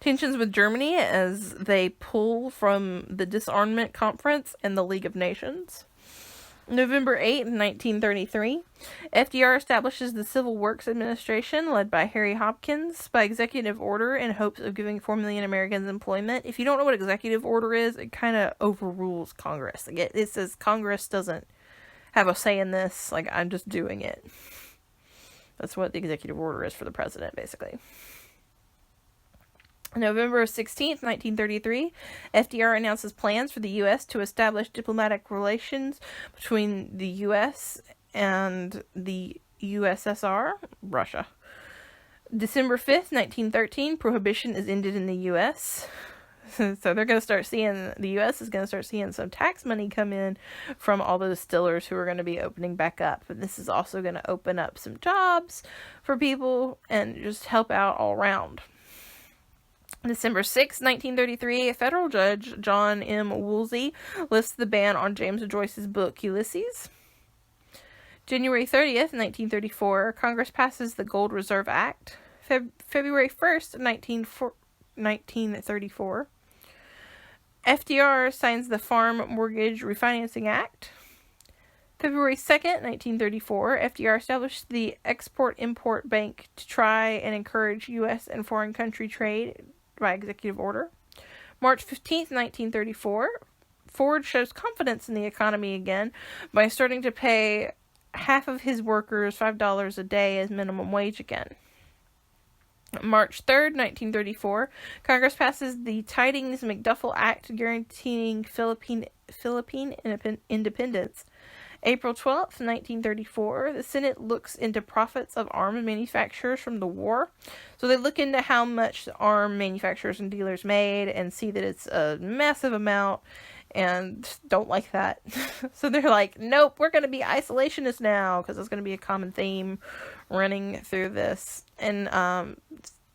tensions with Germany as they pull from the Disarmament Conference and the League of Nations. November 8, 1933, FDR establishes the Civil Works Administration, led by Harry Hopkins, by executive order in hopes of giving 4 million Americans employment. If you don't know what executive order is, it kind of overrules Congress. Like it says Congress doesn't have a say in this, like I'm just doing it. That's what the executive order is for the president, basically. November 16th, 1933, FDR announces plans for the U.S. to establish diplomatic relations between the U.S. and the USSR, Russia. December 5th, 1913, prohibition is ended in the U.S. So they're going to start seeing, the U.S. is going to start seeing some tax money come in from all the distillers who are going to be opening back up. But this is also going to open up some jobs for people and just help out all around. December 6, 1933, a federal judge, John M. Woolsey, lifts the ban on James Joyce's book, Ulysses. January 30th, 1934, Congress passes the Gold Reserve Act. February 1st, 1934, FDR signs the Farm Mortgage Refinancing Act. February 2nd, 1934, FDR established the Export-Import Bank to try and encourage U.S. and foreign country trade by executive order. March 15th, 1934, Ford shows confidence in the economy again by starting to pay half of his workers $5 a day as minimum wage again. March 3rd, 1934, Congress passes the Tydings-McDuffie Act guaranteeing Philippine independence. April 12th, 1934, the Senate looks into profits of arms manufacturers from the war. So they look into how much arm manufacturers and dealers made and see that it's a massive amount and don't like that. So they're like, nope, we're going to be isolationists now, because it's going to be a common theme running through this. And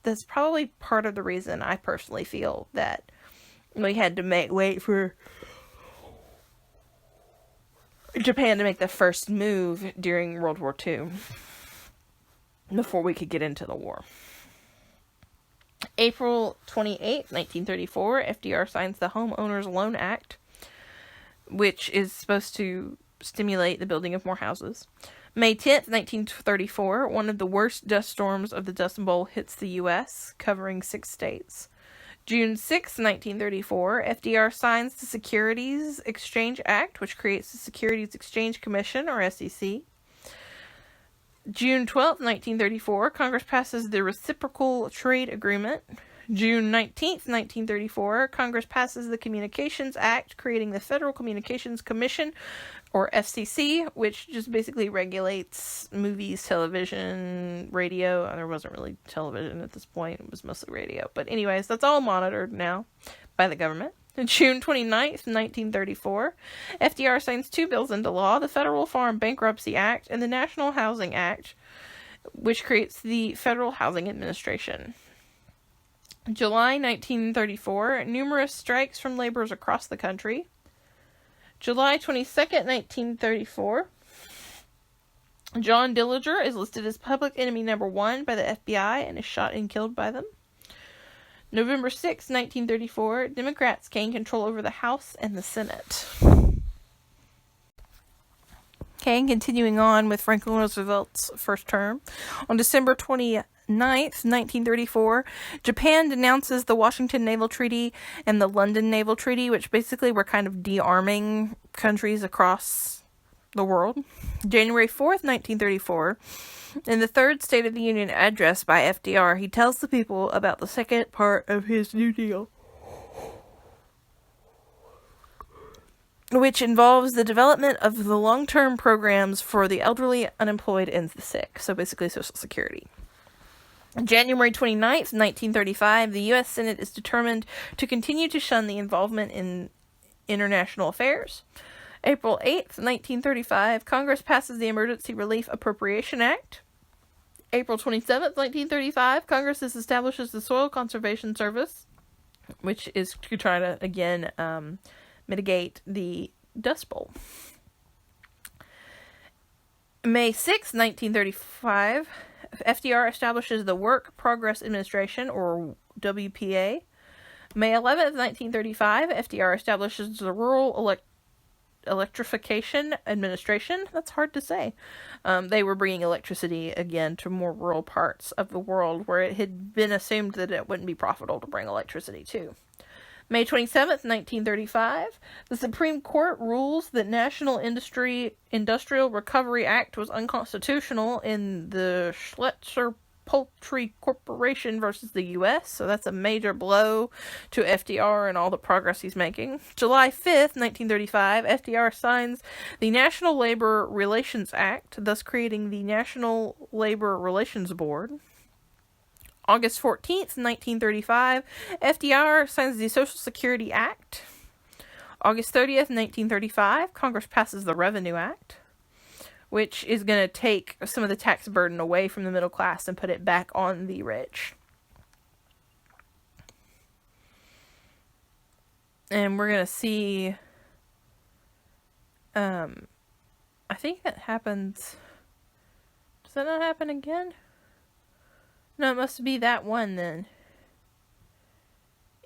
that's probably part of the reason I personally feel that we had to wait for Japan to make the first move during World War II before we could get into the war. April 28, 1934, FDR signs the Homeowners Loan Act, which is supposed to stimulate the building of more houses. May 10th, 1934, one of the worst dust storms of the Dust Bowl hits the U.S., covering 6 states. June 6, 1934, FDR signs the Securities Exchange Act, which creates the Securities Exchange Commission, or SEC. June 12, 1934, Congress passes the Reciprocal Trade Agreement. June 19, 1934, Congress passes the Communications Act, creating the Federal Communications Commission, or FCC, which just basically regulates movies, television, radio. There wasn't really television at this point. It was mostly radio. But anyways, that's all monitored now by the government. June 29th, 1934, FDR signs 2 bills into law, the Federal Farm Bankruptcy Act and the National Housing Act, which creates the Federal Housing Administration. July 1934, numerous strikes from laborers across the country. July 22nd, 1934, John Dillinger is listed as public enemy number 1 by the FBI and is shot and killed by them. November 6, 1934, Democrats gain control over the House and the Senate. Okay, and continuing on with Franklin Roosevelt's first term. On December 29th, 1934, Japan denounces the Washington Naval Treaty and the London Naval Treaty, which basically were kind of de-arming countries across the world. January 4th, 1934, in the third State of the Union address by FDR, he tells the people about the second part of his New Deal, which involves the development of the long-term programs for the elderly, unemployed, and the sick. So basically Social Security. January 29th, 1935, the U.S. Senate is determined to continue to shun the involvement in international affairs. April 8th, 1935, Congress passes the Emergency Relief Appropriation Act. April 27th, 1935, Congress establishes the Soil Conservation Service, which is to try to, again, mitigate the Dust Bowl. May 6th, 1935, FDR establishes the Work Progress Administration, or WPA. May 11th, 1935, FDR establishes the Rural Electrification Administration. That's hard to say. They were bringing electricity again to more rural parts of the world where it had been assumed that it wouldn't be profitable to bring electricity to. May 27th, 1935, the Supreme Court rules that National Industrial Recovery Act was unconstitutional in the Schleswig Poultry Corporation versus the U.S., so that's a major blow to FDR and all the progress he's making. July 5th, 1935, FDR signs the National Labor Relations Act, thus creating the National Labor Relations Board. August 14th, 1935, FDR signs the Social Security Act. August 30th, 1935, Congress passes the Revenue Act, which is going to take some of the tax burden away from the middle class and put it back on the rich. And we're going to see, I think that happens, does that not happen again? No, it must be that one then.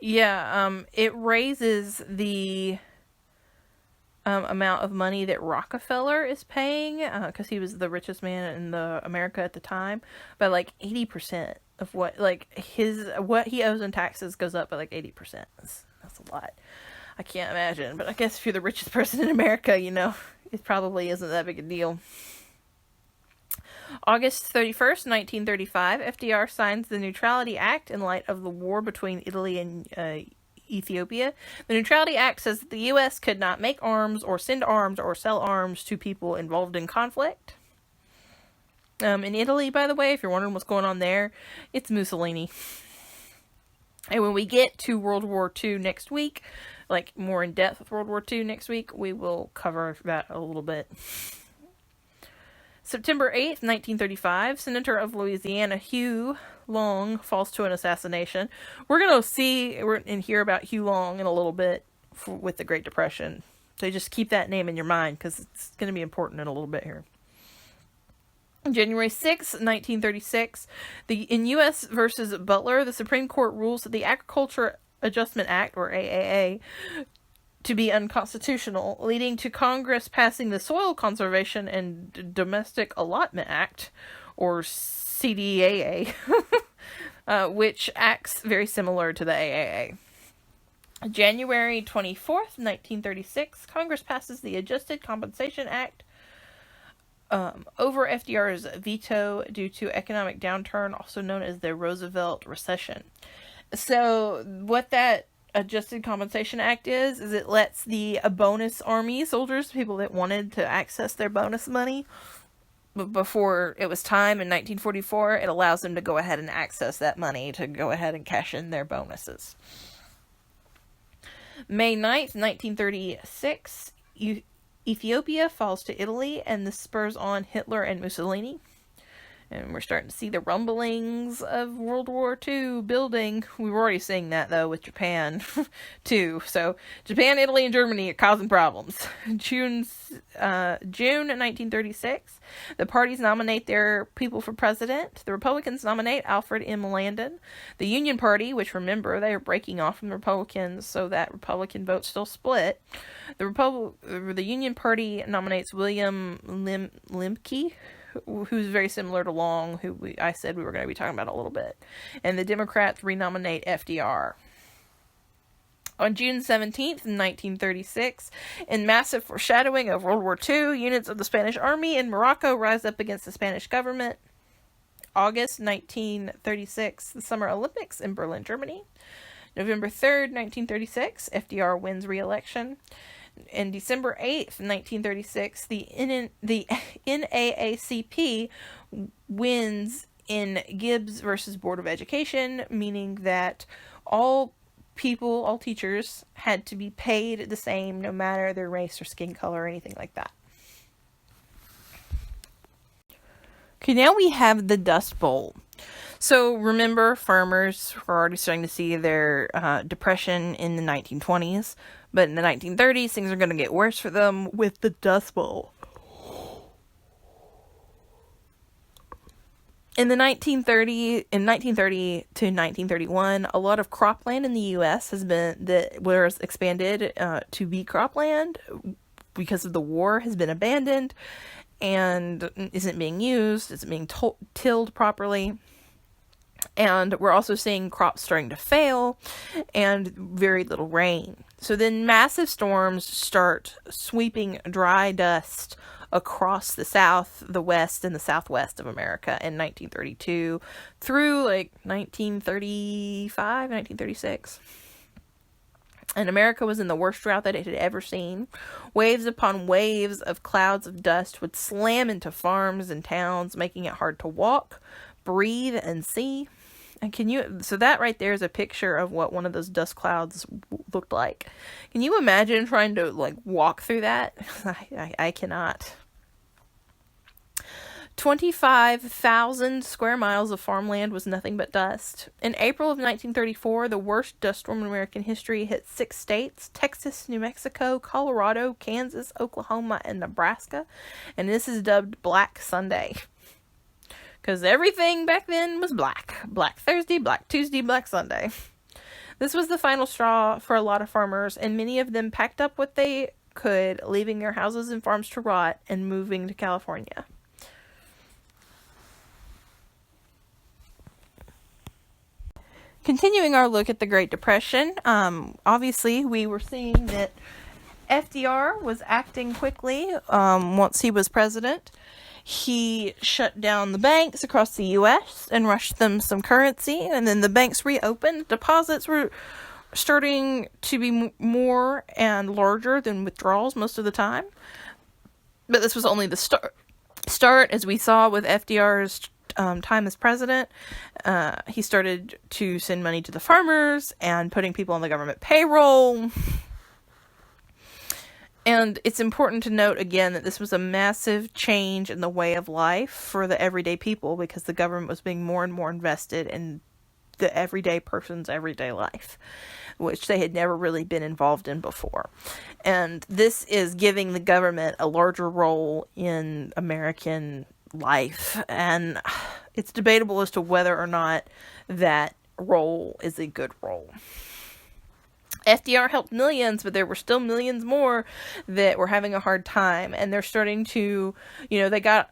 Yeah, it raises the amount of money that Rockefeller is paying, because he was the richest man in America at the time, by like 80% of what he owes in taxes goes up by like 80%. That's a lot. I can't imagine, but I guess if you're the richest person in America, it probably isn't that big a deal. August 31st, 1935, FDR signs the Neutrality Act in light of the war between Italy and Ethiopia. The Neutrality Act says that the U.S. could not make arms or send arms or sell arms to people involved in conflict. In Italy, by the way, if you're wondering what's going on there, it's Mussolini. And when we get to World War II next week, like more in depth with World War II next week, we will cover that a little bit. September 8th, 1935, Senator of Louisiana Hugh Long falls to an assassination. We're going to see and hear about Hugh Long in a little bit with the Great Depression. So just keep that name in your mind because it's going to be important in a little bit here. January 6, 1936, in U.S. versus Butler, the Supreme Court rules that the Agriculture Adjustment Act, or AAA, to be unconstitutional, leading to Congress passing the Soil Conservation and Domestic Allotment Act, or CDAA, which acts very similar to the AAA. January 24th, 1936, Congress passes the Adjusted Compensation Act over FDR's veto due to economic downturn, also known as the Roosevelt Recession. So what that Adjusted Compensation Act is it lets the bonus army soldiers, people that wanted to access their bonus money before it was time in 1944, it allows them to go ahead and access that money to go ahead and cash in their bonuses. May 9th, 1936, Ethiopia falls to Italy, and this spurs on Hitler and Mussolini. And we're starting to see the rumblings of World War II building. We were already seeing that, though, with Japan, too. So, Japan, Italy, and Germany are causing problems. June 1936, the parties nominate their people for president. The Republicans nominate Alfred M. Landon. The Union Party, which, remember, they are breaking off from the Republicans, so that Republican vote still split. The Union Party nominates William Lemke, who's very similar to Long, who I said we were going to be talking about a little bit. And the Democrats renominate FDR. On June 17th, 1936, in massive foreshadowing of World War II, units of the Spanish Army in Morocco rise up against the Spanish government. August 1936, the Summer Olympics in Berlin, Germany. November 3rd, 1936, FDR wins re-election. And December 8th, 1936, the NAACP wins in Gibbs versus Board of Education, meaning that all teachers had to be paid the same no matter their race or skin color or anything like that. Okay, now we have the Dust Bowl. So remember, farmers were already starting to see their depression in the 1920s. But in the 1930s, things are going to get worse for them with the Dust Bowl. In 1930 to 1931, a lot of cropland in the U.S. was expanded to be cropland because of the war has been abandoned and isn't being used, isn't being tilled properly. And we're also seeing crops starting to fail and very little rain. So then massive storms start sweeping dry dust across the South, the West, and the Southwest of America in 1932 through like 1935, 1936. And America was in the worst drought that it had ever seen. Waves upon waves of clouds of dust would slam into farms and towns, making it hard to walk, breathe, and see. And so that right there is a picture of what one of those dust clouds looked like. Can you imagine trying to walk through that? I cannot. 25,000 square miles of farmland was nothing but dust. In April of 1934, the worst dust storm in American history hit 6 states: Texas, New Mexico, Colorado, Kansas, Oklahoma, and Nebraska. And this is dubbed Black Sunday. Because everything back then was black. Black Thursday, Black Tuesday, Black Sunday. This was the final straw for a lot of farmers, and many of them packed up what they could, leaving their houses and farms to rot and moving to California. Continuing our look at the Great Depression, obviously we were seeing that FDR was acting quickly once he was president. He shut down the banks across the U.S. and rushed them some currency, and then the banks reopened. Deposits were starting to be more and larger than withdrawals most of the time. But this was only the start, as we saw with FDR's time as president. He started to send money to the farmers and putting people on the government payroll. And it's important to note again that this was a massive change in the way of life for the everyday people, because the government was being more and more invested in the everyday person's everyday life, which they had never really been involved in before. And this is giving the government a larger role in American life, and it's debatable as to whether or not that role is a good role. FDR helped millions, but there were still millions more that were having a hard time, and they're starting to, they got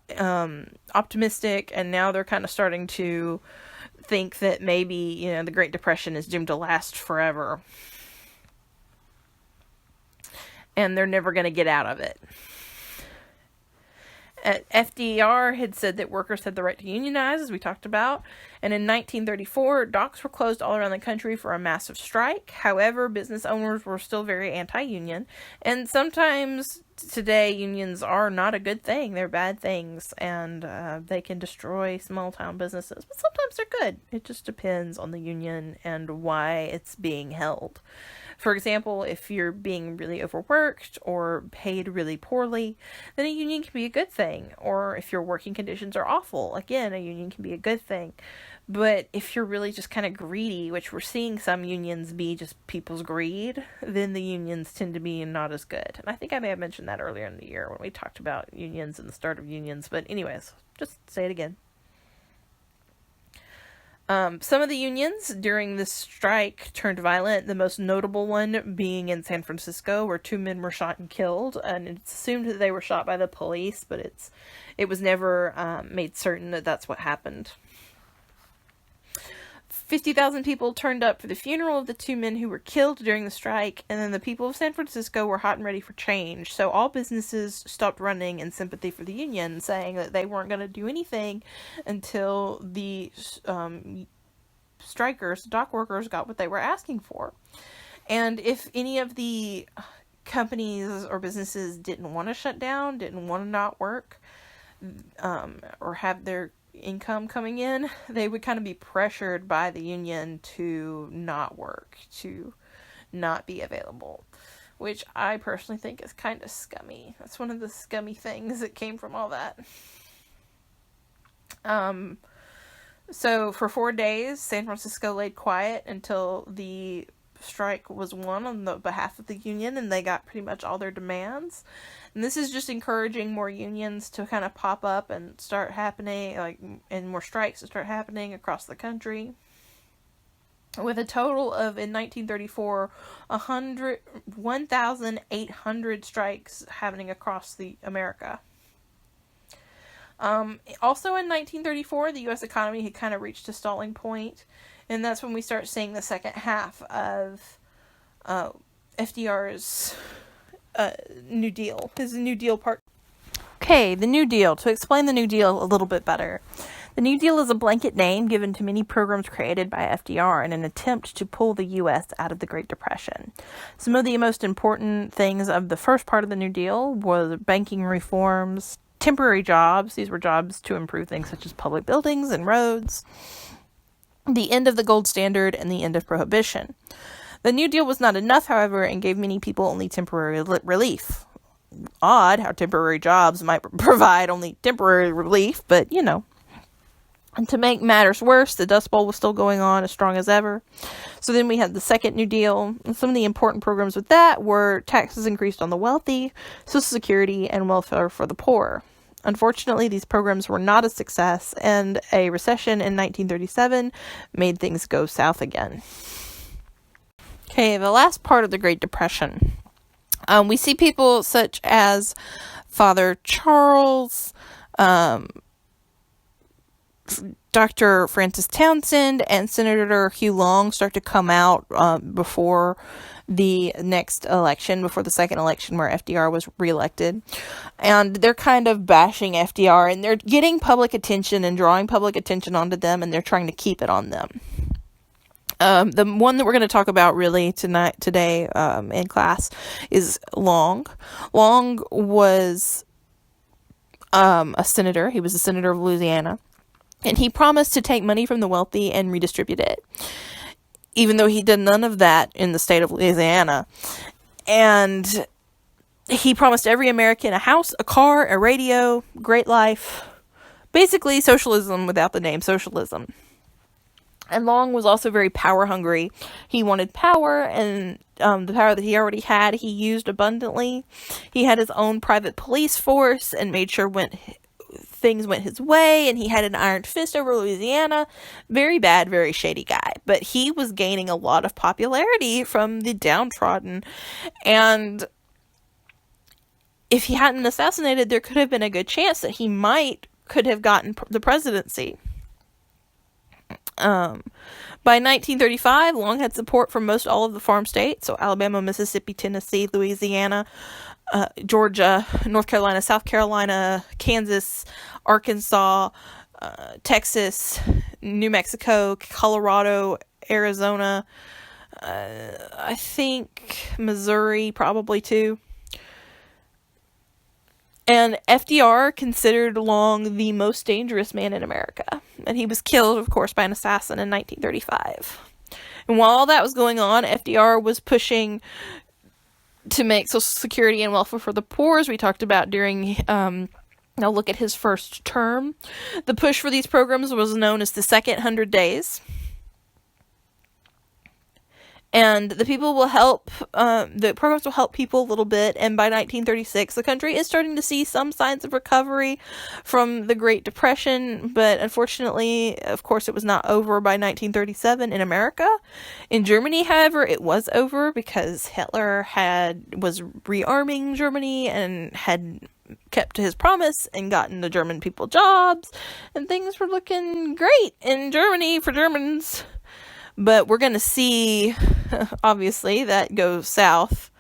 optimistic, and now they're kind of starting to think that maybe, the Great Depression is doomed to last forever, and they're never going to get out of it. FDR had said that workers had the right to unionize, as we talked about, and in 1934, docks were closed all around the country for a massive strike. However, business owners were still very anti-union, and sometimes today unions are not a good thing. They're bad things, and they can destroy small-town businesses, but sometimes they're good. It just depends on the union and why it's being held. For example, if you're being really overworked or paid really poorly, then a union can be a good thing. Or if your working conditions are awful, again, a union can be a good thing. But if you're really just kind of greedy, which we're seeing some unions be just people's greed, then the unions tend to be not as good. And I think I may have mentioned that earlier in the year when we talked about unions and the start of unions. But anyways, just say it again. Some of the unions during this strike turned violent, the most notable one being in San Francisco, where 2 men were shot and killed, and it's assumed that they were shot by the police, but it was never made certain that that's what happened. 50,000 people turned up for the funeral of the 2 men who were killed during the strike, and then the people of San Francisco were hot and ready for change, so all businesses stopped running in sympathy for the union, saying that they weren't going to do anything until the strikers, dock workers, got what they were asking for. And if any of the companies or businesses didn't want to shut down, didn't want to not work, or have their income coming in, they would kind of be pressured by the union to not work, to not be available, which I personally think is kind of scummy. That's one of the scummy things that came from all that. So for 4 days, San Francisco laid quiet until the strike was won on the behalf of the union, and they got pretty much all their demands. And this is just encouraging more unions to kind of pop up and start happening, and more strikes to start happening across the country. With a total of, in 1934, 1,800 strikes happening across America. Also in 1934, the U.S. economy had kind of reached a stalling point, and that's when we start seeing the second half of FDR's New Deal, his New Deal part. Okay, the New Deal. To explain the New Deal a little bit better, the New Deal is a blanket name given to many programs created by FDR in an attempt to pull the U.S. out of the Great Depression. Some of the most important things of the first part of the New Deal were banking reforms, temporary jobs. These were jobs to improve things such as public buildings and roads, the end of the gold standard, and the end of prohibition. The New Deal was not enough, however, and gave many people only temporary relief. Odd how temporary jobs might provide only temporary relief, but, And to make matters worse, the Dust Bowl was still going on as strong as ever. So then we had the second New Deal, and some of the important programs with that were taxes increased on the wealthy, Social Security, and welfare for the poor. Unfortunately, these programs were not a success, and a recession in 1937 made things go south again. Okay, the last part of the Great Depression. We see people such as Father Charles, Dr. Francis Townsend, and Senator Hugh Long start to come out before the next election, before the second election where FDR was reelected. And they're kind of bashing FDR, and they're getting public attention and drawing public attention onto them, and they're trying to keep it on them. The one that we're going to talk about really today in class is Long. Long was a senator. He was a senator of Louisiana. And he promised to take money from the wealthy and redistribute it, even though he did none of that in the state of Louisiana. And he promised every American a house, a car, a radio, great life. Basically, socialism without the name socialism. And Long was also very power hungry. He wanted power, and the power that he already had, he used abundantly. He had his own private police force and made sure things went his way, and he had an iron fist over Louisiana. Very bad, very shady guy. But he was gaining a lot of popularity from the downtrodden. And if he hadn't assassinated, there could have been a good chance that he could have gotten the presidency. By 1935, Long had support from most all of the farm states, so Alabama, Mississippi, Tennessee, Louisiana, Georgia, North Carolina, South Carolina, Kansas, Arkansas, Texas, New Mexico, Colorado, Arizona, I think Missouri probably too. And FDR considered Long the most dangerous man in America. And he was killed, of course, by an assassin in 1935. And while all that was going on, FDR was pushing to make Social Security and welfare for the poor, as we talked about during, now look at his first term. The push for these programs was known as the Second 100 Days. And the programs will help people a little bit. And by 1936, the country is starting to see some signs of recovery from the Great Depression. But unfortunately, of course, it was not over by 1937 in America. In Germany, however, it was over because Hitler was rearming Germany and had kept to his promise and gotten the German people jobs. And things were looking great in Germany for Germans. But we're going to see, obviously, that goes south.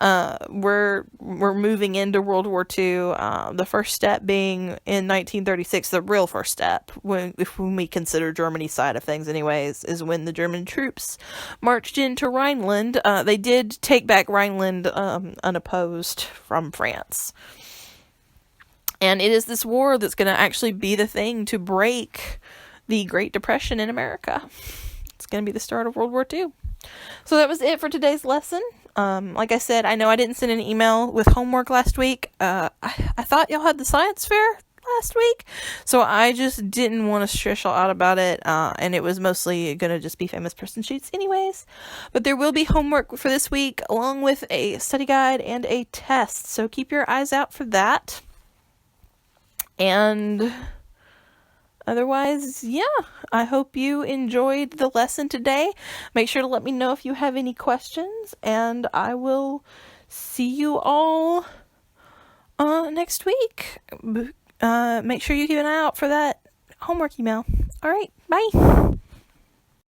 We're moving into World War II. The first step being in 1936, the real first step, when we consider Germany's side of things anyways, is when the German troops marched into Rhineland. They did take back Rhineland unopposed from France. And it is this war that's going to actually be the thing to break the Great Depression in America. It's going to be the start of World War II. So that was it for today's lesson. Like I said, I know I didn't send an email with homework last week. I thought y'all had the science fair last week, so I just didn't want to stress y'all out about it, and it was mostly going to just be famous person sheets anyways. But there will be homework for this week, along with a study guide and a test, so keep your eyes out for that. And otherwise, yeah, I hope you enjoyed the lesson today. Make sure to let me know if you have any questions, and I will see you all next week. Make sure you keep an eye out for that homework email. All right, bye.